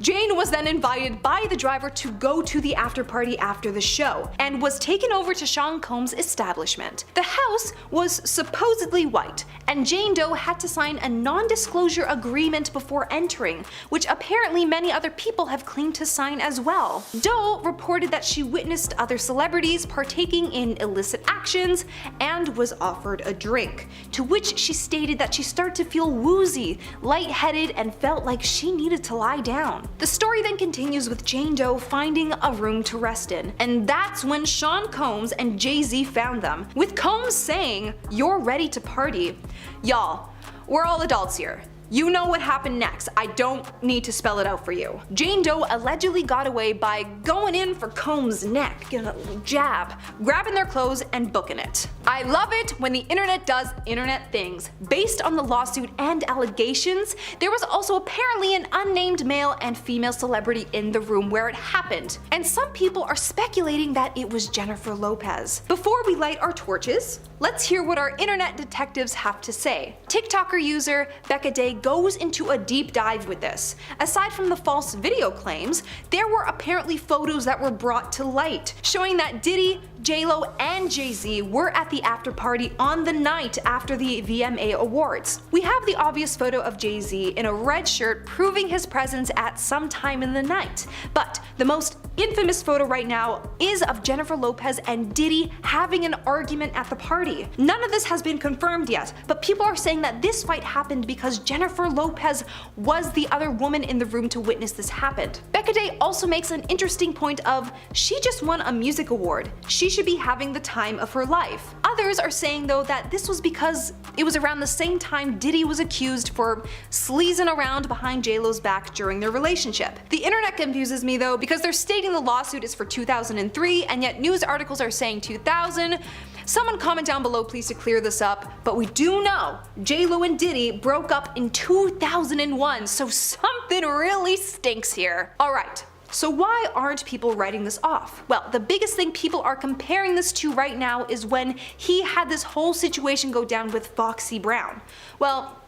Jane was then invited by the driver to go to the after party after the show and was taken over to Sean Combs' establishment. The house was supposedly white, and Jane Doe had to sign a non-disclosure agreement before entering, which apparently many other people have claimed to sign as well. Doe reported that she witnessed other celebrities partaking in illicit actions and was offered a drink, to which she stated that she started to feel woozy, lightheaded, and felt like she needed to lie down. The story then continues with Jane Doe finding a room to rest in, and that's when Sean Combs and Jay-Z found them, with Combs saying, "You're ready to party." Y'all, we're all adults here. You know what happened next. I don't need to spell it out for you. Jane Doe allegedly got away by going in for Combs' neck, getting a little jab, grabbing their clothes and booking it. I love it when the internet does internet things. Based on the lawsuit and allegations, there was also apparently an unnamed male and female celebrity in the room where it happened, and some people are speculating that it was Jennifer Lopez. Before we light our torches, let's hear what our internet detectives have to say. TikToker user Becca Day goes into a deep dive with this. Aside from the false video claims, there were apparently photos that were brought to light, showing that Diddy, J-Lo, and Jay-Z were at the after party on the night after the VMA Awards. We have the obvious photo of Jay-Z in a red shirt proving his presence at some time in the night, but the most infamous photo right now is of Jennifer Lopez and Diddy having an argument at the party. None of this has been confirmed yet, but people are saying that this fight happened because Jennifer Lopez was the other woman in the room to witness this happen. Becca Day also makes an interesting point of she just won a music award. She should be having the time of her life. Others are saying though that this was because it was around the same time Diddy was accused for sleazing around behind J-Lo's back during their relationship. The internet confuses me though because they're stating the lawsuit is for 2003 and yet news articles are saying 2000. Someone comment down below please to clear this up, but we do know J-Lo and Diddy broke up in 2001, so something really stinks here. Alright. So why aren't people writing this off? Well, the biggest thing people are comparing this to right now is when he had this whole situation go down with Foxy Brown. Well,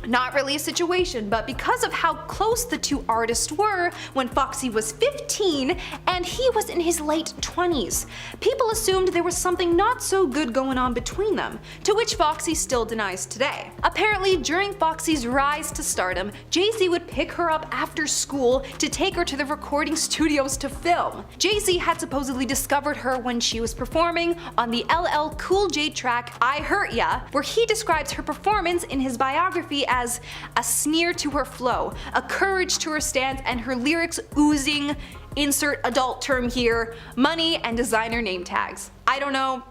not really a situation, but because of how close the two artists were when Foxy was 15 and he was in his late 20s, people assumed there was something not so good going on between them, to which Foxy still denies today. Apparently, during Foxy's rise to stardom, Jay-Z would pick her up after school to take her to the recording studios to film. Jay-Z had supposedly discovered her when she was performing on the LL Cool J track I Hurt Ya, where he describes her performance in his biography as a sneer to her flow, a courage to her stance, and her lyrics oozing, insert adult term here, money and designer name tags. I don't know.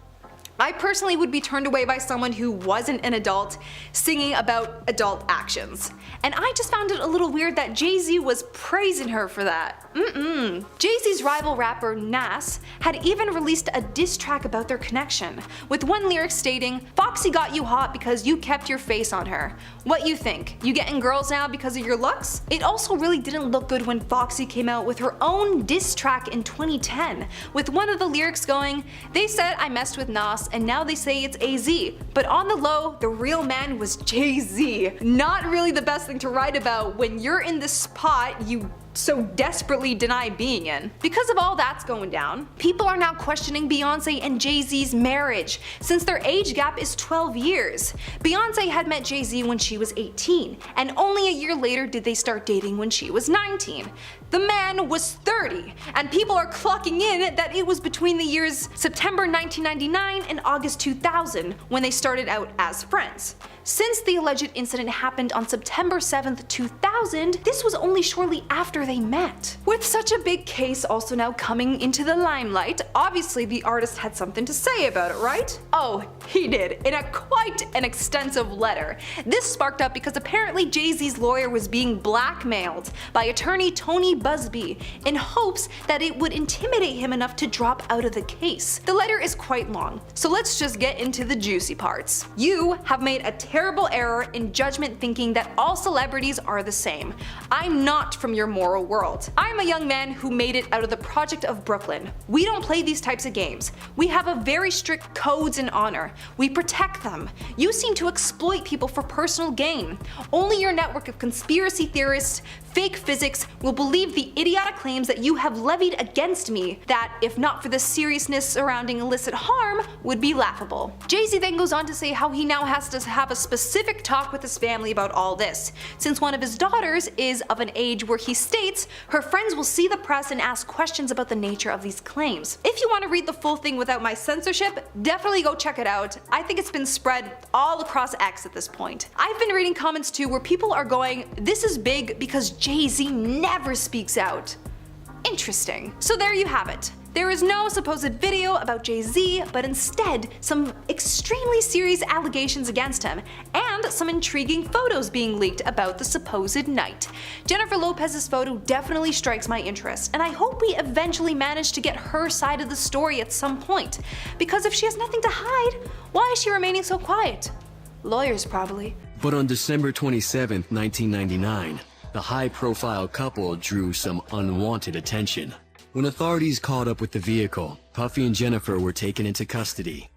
I personally would be turned away by someone who wasn't an adult singing about adult actions. And I just found it a little weird that Jay-Z was praising her for that. Jay-Z's rival rapper Nas had even released a diss track about their connection, with one lyric stating, "Foxy got you hot because you kept your face on her. What you think? You getting girls now because of your looks?" It also really didn't look good when Foxy came out with her own diss track in 2010, with one of the lyrics going, "They said I messed with Nas and now they say it's AZ, but on the low, the real man was Jay-Z." Not really the best thing to write about when you're in the spot you so desperately deny being in. Because of all that's going down, people are now questioning Beyonce and Jay-Z's marriage, since their age gap is 12 years. Beyonce had met Jay-Z when she was 18, and only a year later did they start dating when she was 19. The man was 30, and people are clocking in that it was between the years September 1999 and August 2000 when they started out as friends. Since the alleged incident happened on September 7th, 2000, this was only shortly after they met. With such a big case also now coming into the limelight, obviously the artist had something to say about it, right? Oh, he did, in a quite an extensive letter. This sparked up because apparently Jay-Z's lawyer was being blackmailed by attorney Tony Busby in hopes that it would intimidate him enough to drop out of the case. The letter is quite long, so let's just get into the juicy parts. You have made a terrible error in judgment thinking that all celebrities are the same. I'm not from your moral world. I'm a young man who made it out of the Project of Brooklyn. We don't play these types of games. We have a very strict codes and honor. We protect them. You seem to exploit people for personal gain. Only your network of conspiracy theorists, fake physics will believe the idiotic claims that you have levied against me that, if not for the seriousness surrounding illicit harm, would be laughable. Jay-Z then goes on to say how he now has to have a specific talk with his family about all this, since one of his daughters is of an age where he states her friends will see the press and ask questions about the nature of these claims. If you want to read the full thing without my censorship, definitely go check it out. I think it's been spread all across X at this point. I've been reading comments too where people are going, "This is big because Jay-Z never speaks out." Interesting. So there you have it. There is no supposed video about Jay-Z, but instead some extremely serious allegations against him, and some intriguing photos being leaked about the supposed night. Jennifer Lopez's photo definitely strikes my interest, and I hope we eventually manage to get her side of the story at some point. Because if she has nothing to hide, why is she remaining so quiet? Lawyers, probably. But on December 27, 1999, the high-profile couple drew some unwanted attention. When authorities caught up with the vehicle, Puffy and Jennifer were taken into custody.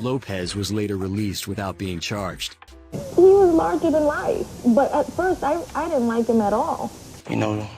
Lopez was later released without being charged. He was larger than life, but at first I didn't like him at all. You know,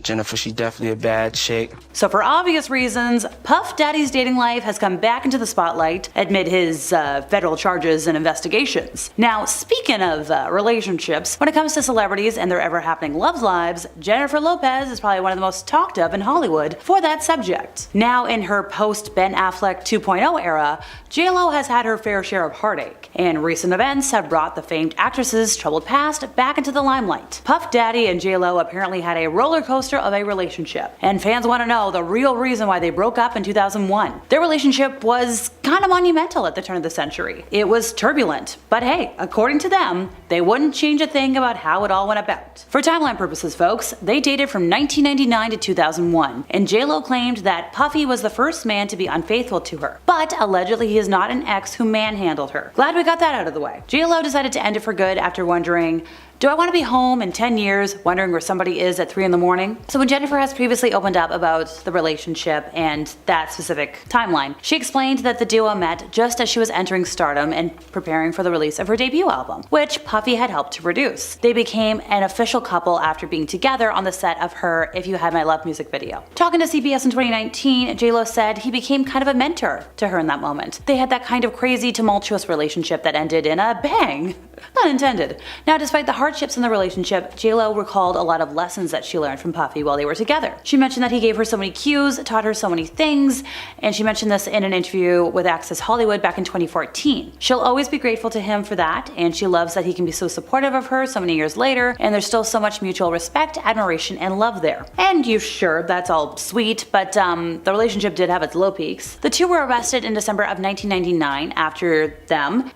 Jennifer, she's definitely a bad chick. So for obvious reasons, Puff Daddy's dating life has come back into the spotlight amid his federal charges and investigations. Now, speaking of relationships, when it comes to celebrities and their ever-happening love lives, Jennifer Lopez is probably one of the most talked of in Hollywood for that subject. Now in her post-Ben Affleck 2.0 era, J-Lo has had her fair share of heartache, and recent events have brought the famed actress's troubled past back into the limelight. Puff Daddy and J-Lo apparently had a roller coaster of a relationship, and fans want to know the real reason why they broke up in 2001. Their relationship was kind of monumental at the turn of the century. It was turbulent, but hey, according to them, they wouldn't change a thing about how it all went about. For timeline purposes, folks, they dated from 1999 to 2001, and J-Lo claimed that Puffy was the first man to be unfaithful to her, but allegedly he is not an ex who manhandled her. Glad we got that out of the way. J-Lo decided to end it for good after wondering, do I want to be home in 10 years wondering where somebody is at 3 in the morning? So when Jennifer has previously opened up about the relationship and that specific timeline, she explained that the duo met just as she was entering stardom and preparing for the release of her debut album, which Puffy had helped to produce. They became an official couple after being together on the set of her If You Had My Love music video. Talking to CBS in 2019, J-Lo said he became kind of a mentor to her in that moment. They had that kind of crazy, tumultuous relationship that ended in a bang. Pun intended. Now, despite the hardships in the relationship, J-Lo recalled a lot of lessons that she learned from Puffy while they were together. She mentioned that he gave her so many cues, taught her so many things, and she mentioned this in an interview with Access Hollywood back in 2014. She'll always be grateful to him for that, and she loves that he can be so supportive of her so many years later, and there's still so much mutual respect, admiration, and love there. And you sure, that's all sweet, but the relationship did have its low peaks. The two were arrested in December of 1999 after them,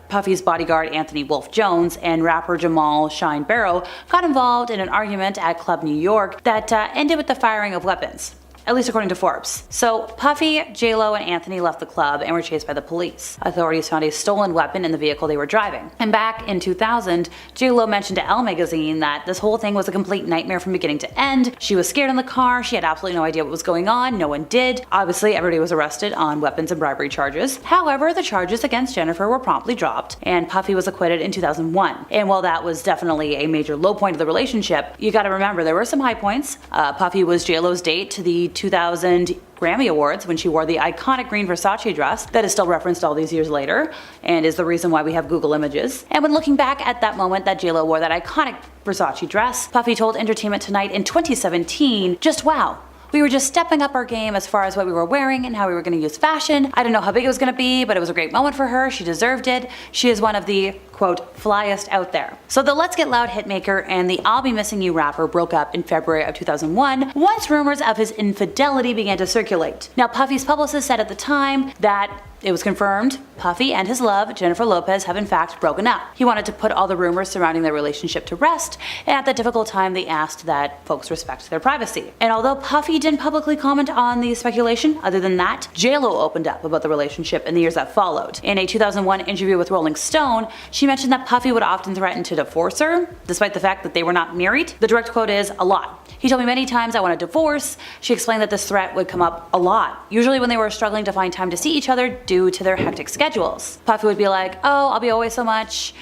Puffy's bodyguard Anthony Wolf Jones and rapper Jamal Shine Barrow got involved in an argument at Club New York that ended with the firing of weapons. At least according to Forbes. So Puffy, J-Lo, and Anthony left the club and were chased by the police. Authorities found a stolen weapon in the vehicle they were driving. And back in 2000, J-Lo mentioned to Elle magazine that this whole thing was a complete nightmare from beginning to end. She was scared in the car, she had absolutely no idea what was going on, no one did. Obviously, everybody was arrested on weapons and bribery charges. However, the charges against Jennifer were promptly dropped, and Puffy was acquitted in 2001. And while that was definitely a major low point of the relationship, you gotta remember there were some high points. Puffy was J-Lo's date to the 2000 Grammy Awards when she wore the iconic green Versace dress that is still referenced all these years later and is the reason why we have Google images. And when looking back at that moment that J-Lo wore that iconic Versace dress, Puffy told Entertainment Tonight in 2017, just wow. We were just stepping up our game as far as what we were wearing and how we were going to use fashion. I didn't know how big it was going to be, but it was a great moment for her. She deserved it. She is one of the, quote, flyest out there. So the Let's Get Loud hitmaker and the I'll Be Missing You rapper broke up in February of 2001 once rumors of his infidelity began to circulate. Now, Puffy's publicist said at the time that it was confirmed Puffy and his love, Jennifer Lopez, have in fact broken up. He wanted to put all the rumors surrounding their relationship to rest, and at that difficult time they asked that folks respect their privacy. And although Puffy didn't publicly comment on the speculation, other than that, J-Lo opened up about the relationship in the years that followed. In a 2001 interview with Rolling Stone, she mentioned that Puffy would often threaten to divorce her, despite the fact that they were not married. The direct quote is, "a lot. He told me many times I want a divorce." She explained that this threat would come up a lot, usually when they were struggling to find time to see each other due to their hectic schedules. Puffy would be like, "Oh, I'll be away so much."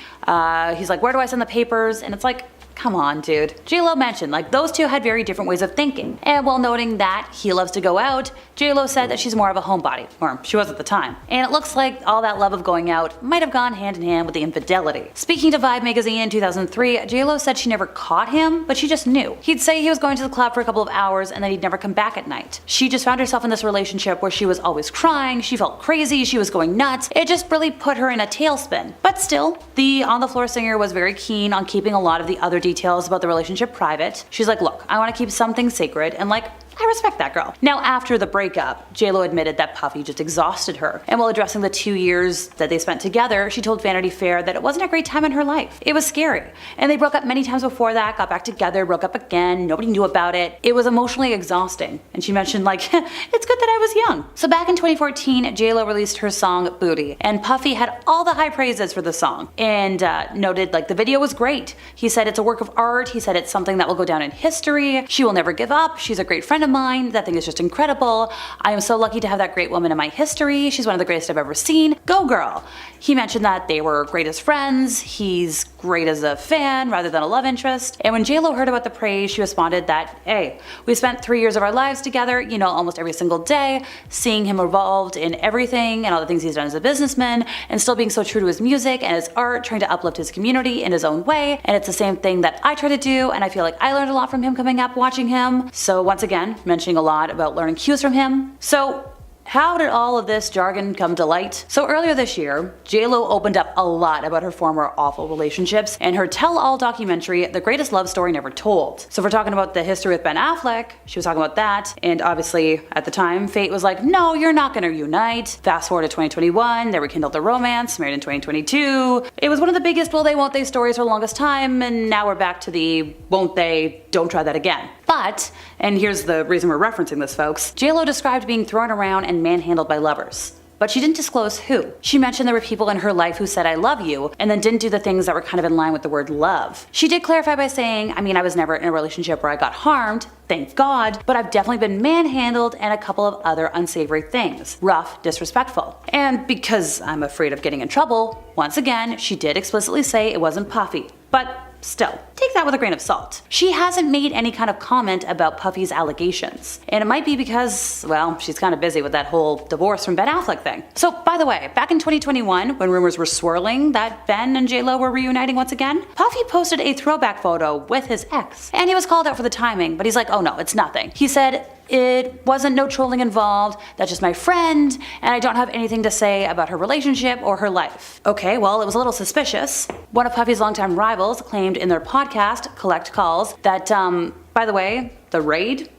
He's like, "Where do I send the papers?" And it's like, come on, dude. J-Lo mentioned, like, those two had very different ways of thinking. And while noting that he loves to go out, J-Lo said that she's more of a homebody, or she was at the time. And it looks like all that love of going out might have gone hand in hand with the infidelity. Speaking to Vibe magazine in 2003, J-Lo said she never caught him, but she just knew. He'd say he was going to the club for a couple of hours and then he'd never come back at night. She just found herself in this relationship where she was always crying, she felt crazy, she was going nuts. It just really put her in a tailspin. But still, the on-the-floor singer was very keen on keeping a lot of the other details about the relationship private. She's like, look, I want to keep something sacred, and like, I respect that girl. Now, after the breakup, J-Lo admitted that Puffy just exhausted her. And while addressing the 2 years that they spent together, she told Vanity Fair that it wasn't a great time in her life. It was scary. And they broke up many times before that, got back together, broke up again, nobody knew about it. It was emotionally exhausting. And she mentioned like, it's good that I was young. So back in 2014, J-Lo released her song Booty, and Puffy had all the high praises for the song and noted like the video was great. He said it's a work of art. He said it's something that will go down in history. She will never give up. She's a great friend of mine. That thing is just incredible. I am so lucky to have that great woman in my history. She's one of the greatest I've ever seen. Go girl. He mentioned that they were great as friends. He's great as a fan rather than a love interest. And when J-Lo heard about the praise, she responded that, hey, we spent 3 years of our lives together, you know, almost every single day, seeing him evolved in everything and all the things he's done as a businessman, and still being so true to his music and his art, trying to uplift his community in his own way. And it's the same thing that I try to do, and I feel like I learned a lot from him coming up watching him. So once again, mentioning a lot about learning cues from him. So how did all of this jargon come to light? So earlier this year, J-Lo opened up a lot about her former awful relationships in her tell-all documentary, The Greatest Love Story Never Told. So if we're talking about the history with Ben Affleck, she was talking about that, and obviously at the time, fate was like, no, you're not gonna unite. Fast forward to 2021, they rekindled the romance, married in 2022. It was one of the biggest will they won't they stories for the longest time, and now we're back to the won't they, don't try that again. But, and here's the reason we're referencing this folks, J-Lo described being thrown around and manhandled by lovers. But she didn't disclose who. She mentioned there were people in her life who said I love you and then didn't do the things that were kind of in line with the word love. She did clarify by saying, I mean, I was never in a relationship where I got harmed, thank God, but I've definitely been manhandled and a couple of other unsavory things. Rough, disrespectful. And because I'm afraid of getting in trouble, once again, she did explicitly say it wasn't Puffy. But still, take that with a grain of salt. She hasn't made any kind of comment about Puffy's allegations. And it might be because, well, she's kind of busy with that whole divorce from Ben Affleck thing. So, by the way, back in 2021, when rumors were swirling that Ben and J-Lo were reuniting once again, Puffy posted a throwback photo with his ex. And he was called out for the timing, but he's like, oh no, it's nothing. He said, it wasn't no trolling involved, that's just my friend, and I don't have anything to say about her relationship or her life. Okay, well, it was a little suspicious. One of Puffy's longtime rivals claimed in their podcast, Collect Calls, that, by the way, the raid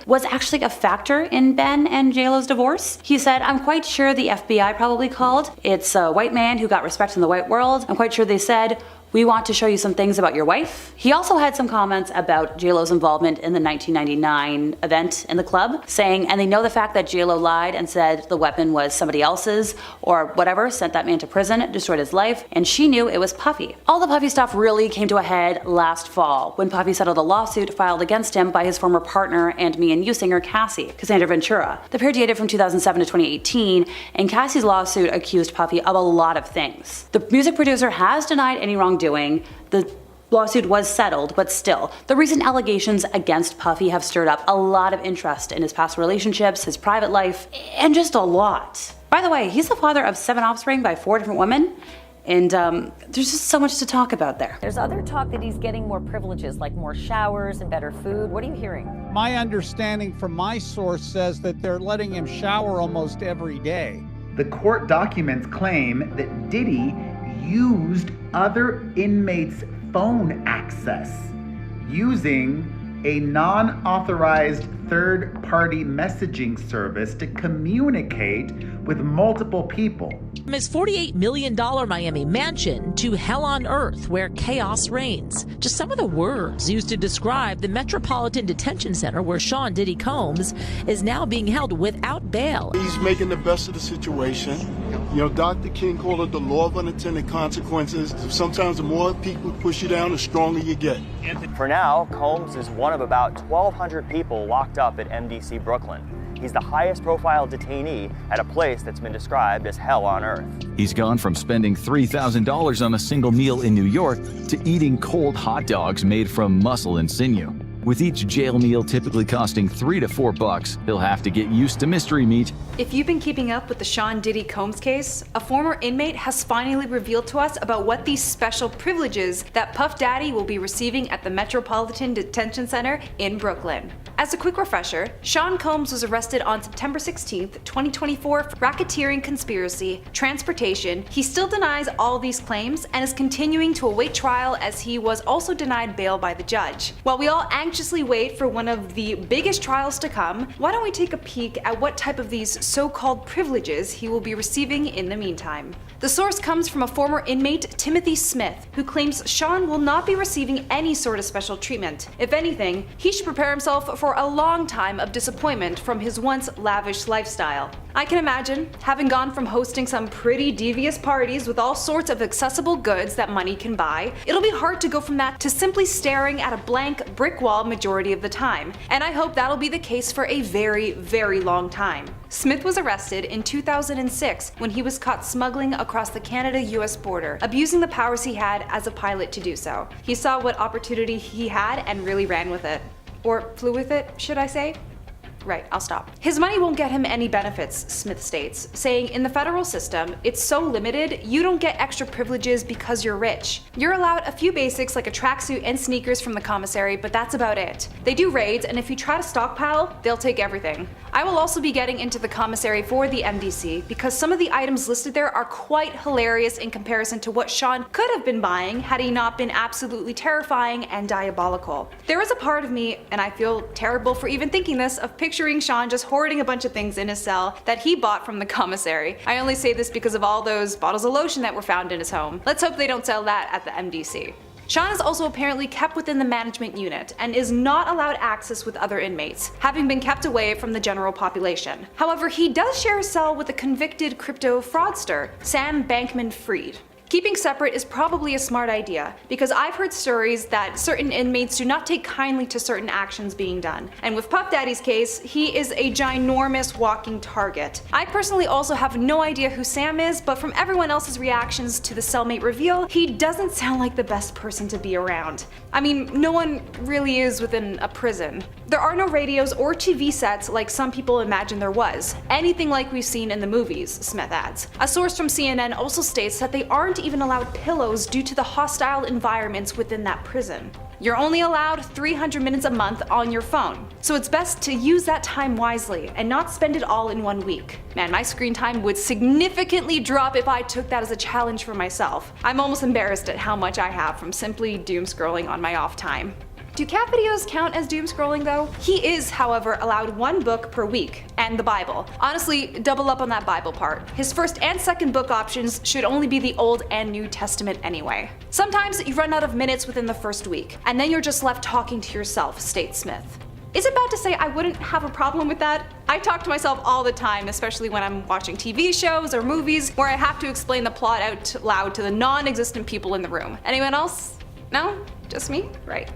was actually a factor in Ben and J-Lo's divorce. He said, I'm quite sure the FBI probably called. It's a white man who got respect in the white world. I'm quite sure they said, we want to show you some things about your wife. He also had some comments about J-Lo's involvement in the 1999 event in the club, saying, and they know the fact that J-Lo lied and said the weapon was somebody else's, or whatever, sent that man to prison, destroyed his life, and she knew it was Puffy. All the Puffy stuff really came to a head last fall, when Puffy settled a lawsuit filed against him by his former partner and Me and You singer Cassie Ventura. The pair dated from 2007 to 2018, and Cassie's lawsuit accused Puffy of a lot of things. The music producer has denied any wrongdoing. The lawsuit was settled, but still, the recent allegations against Puffy have stirred up a lot of interest in his past relationships, his private life, and just a lot. By the way, he's the father of 7 offspring by 4 different women, and there's just so much to talk about there. There's other talk that he's getting more privileges, like more showers and better food. What are you hearing? My understanding from my source says that they're letting him shower almost every day. The court documents claim that Diddy used other inmates' phone access using a non-authorized third-party messaging service to communicate with multiple people. From his $48 million Miami mansion to hell on earth where chaos reigns. Just some of the words used to describe the Metropolitan Detention Center where Sean Diddy Combs is now being held without bail. He's making the best of the situation. You know, Dr. King called it the law of unintended consequences. Sometimes the more people push you down, the stronger you get. For now, Combs is one of about 1,200 people locked up at MDC Brooklyn. He's the highest profile detainee at a place that's been described as hell on earth. He's gone from spending $3,000 on a single meal in New York to eating cold hot dogs made from muscle and sinew. With each jail meal typically costing $3 to $4, he'll have to get used to mystery meat. If you've been keeping up with the Sean Diddy Combs case, a former inmate has finally revealed to us about what these special privileges that Puff Daddy will be receiving at the Metropolitan Detention Center in Brooklyn. As a quick refresher, Sean Combs was arrested on September 16th, 2024 for racketeering conspiracy, transportation. He still denies all these claims and is continuing to await trial as he was also denied bail by the judge. While we all anxiously anxiously wait for one of the biggest trials to come, why don't we take a peek at what type of these so-called privileges he will be receiving in the meantime. The source comes from a former inmate, Timothy Smith, who claims Sean will not be receiving any sort of special treatment. If anything, he should prepare himself for a long time of disappointment from his once lavish lifestyle. I can imagine, having gone from hosting some pretty devious parties with all sorts of accessible goods that money can buy, it'll be hard to go from that to simply staring at a blank brick wall majority of the time, and I hope that'll be the case for a very, very long time. Smith was arrested in 2006 when he was caught smuggling across the Canada-US border, abusing the powers he had as a pilot to do so. He saw what opportunity he had and really ran with it. Or flew with it, should I say? Right, I'll stop. His money won't get him any benefits, Smith states, saying in the federal system, it's so limited, you don't get extra privileges because you're rich. You're allowed a few basics like a tracksuit and sneakers from the commissary, but that's about it. They do raids, and if you try to stockpile, they'll take everything. I will also be getting into the commissary for the MDC because some of the items listed there are quite hilarious in comparison to what Sean could have been buying had he not been absolutely terrifying and diabolical. There is a part of me, and I feel terrible for even thinking this, of picturing Sean just hoarding a bunch of things in his cell that he bought from the commissary. I only say this because of all those bottles of lotion that were found in his home. Let's hope they don't sell that at the MDC. Sean is also apparently kept within the management unit and is not allowed access with other inmates, having been kept away from the general population. However, he does share a cell with a convicted crypto fraudster, Sam Bankman-Fried. Keeping separate is probably a smart idea, because I've heard stories that certain inmates do not take kindly to certain actions being done. And with Puff Daddy's case, he is a ginormous walking target. I personally also have no idea who Sam is, but from everyone else's reactions to the cellmate reveal, he doesn't sound like the best person to be around. I mean, no one really is within a prison. There are no radios or TV sets like some people imagine there was. Anything like we've seen in the movies, Smith adds. A source from CNN also states that they aren't even allowed pillows due to the hostile environments within that prison. You're only allowed 300 minutes a month on your phone, so it's best to use that time wisely and not spend it all in 1 week. Man, my screen time would significantly drop if I took that as a challenge for myself. I'm almost embarrassed at how much I have from simply doom scrolling on my off time. Do cat videos count as doom scrolling though? He is, however, allowed 1 book per week, and the Bible. Honestly, double up on that Bible part. His first and second book options should only be the Old and New Testament anyway. Sometimes you run out of minutes within the first week, and then you're just left talking to yourself, states Smith. Is it bad to say I wouldn't have a problem with that? I talk to myself all the time, especially when I'm watching TV shows or movies where I have to explain the plot out loud to the non-existent people in the room. Anyone else? No? Just me? Right.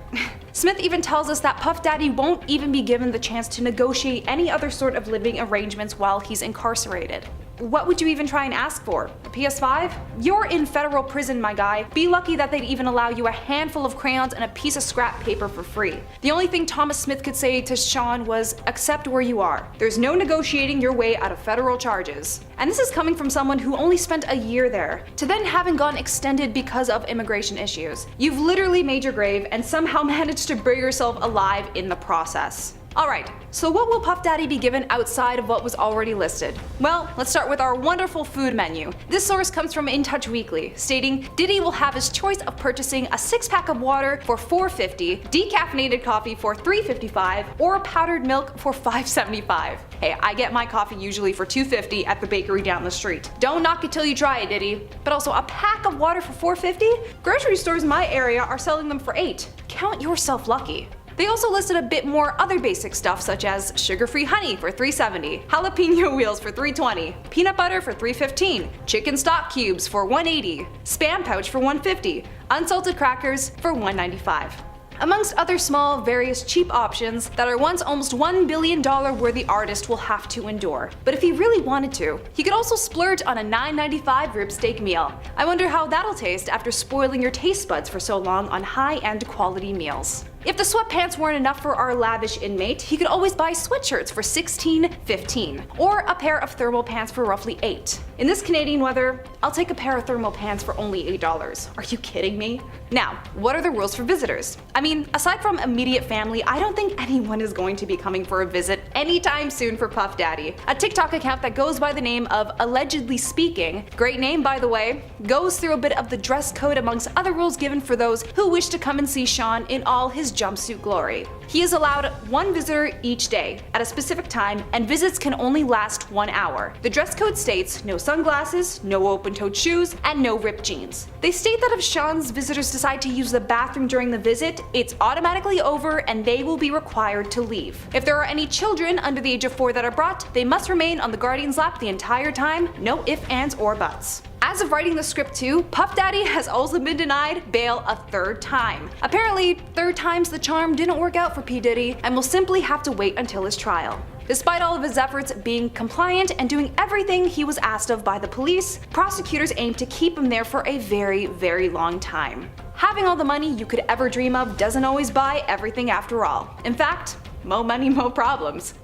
Smith even tells us that Puff Daddy won't even be given the chance to negotiate any other sort of living arrangements while he's incarcerated. What would you even try and ask for? A PS5? You're in federal prison, my guy. Be lucky that they'd even allow you a handful of crayons and a piece of scrap paper for free. The only thing Thomas Smith could say to Sean was, accept where you are. There's no negotiating your way out of federal charges. And this is coming from someone who only spent a year there, to then having gone extended because of immigration issues. You've literally made your grave and somehow managed to bury yourself alive in the process. Alright, so what will Puff Daddy be given outside of what was already listed? Well, let's start with our wonderful food menu. This source comes from In Touch Weekly, stating Diddy will have his choice of purchasing a 6-pack of water for $4.50, decaffeinated coffee for $3.55, or powdered milk for $5.75. Hey, I get my coffee usually for $2.50 at the bakery down the street. Don't knock it till you try it, Diddy. But also, a pack of water for $4.50? Grocery stores in my area are selling them for $8. Count yourself lucky. They also listed a bit more other basic stuff such as sugar-free honey for $3.70, jalapeno wheels for $3.20, peanut butter for $3.15, chicken stock cubes for $1.80, Spam pouch for $1.50, unsalted crackers for $1.95. Amongst other small, various cheap options that our once almost $1 billion worthy artist will have to endure. But if he really wanted to, he could also splurge on a $9.95 rib steak meal. I wonder how that'll taste after spoiling your taste buds for so long on high-end quality meals. If the sweatpants weren't enough for our lavish inmate, he could always buy sweatshirts for $16.15, or a pair of thermal pants for roughly $8. In this Canadian weather, I'll take a pair of thermal pants for only $8. Are you kidding me? Now, what are the rules for visitors? I mean, aside from immediate family, I don't think anyone is going to be coming for a visit anytime soon for Puff Daddy. A TikTok account that goes by the name of Allegedly Speaking, great name by the way, goes through a bit of the dress code amongst other rules given for those who wish to come and see Sean in all his his jumpsuit glory. He is allowed 1 visitor each day at a specific time, and visits can only last 1 hour. The dress code states no sunglasses, no open-toed shoes, and no ripped jeans. They state that if Sean's visitors decide to use the bathroom during the visit, it's automatically over and they will be required to leave. If there are any children under the age of 4 that are brought, they must remain on the guardian's lap the entire time, no ifs, ands, or buts. As of writing the script too, Puff Daddy has also been denied bail a 3rd time. Apparently, 3rd time's the charm didn't work out for P. Diddy and will simply have to wait until his trial. Despite all of his efforts being compliant and doing everything he was asked of by the police, prosecutors aim to keep him there for a very, very long time. Having all the money you could ever dream of doesn't always buy everything after all. In fact, mo money, mo problems.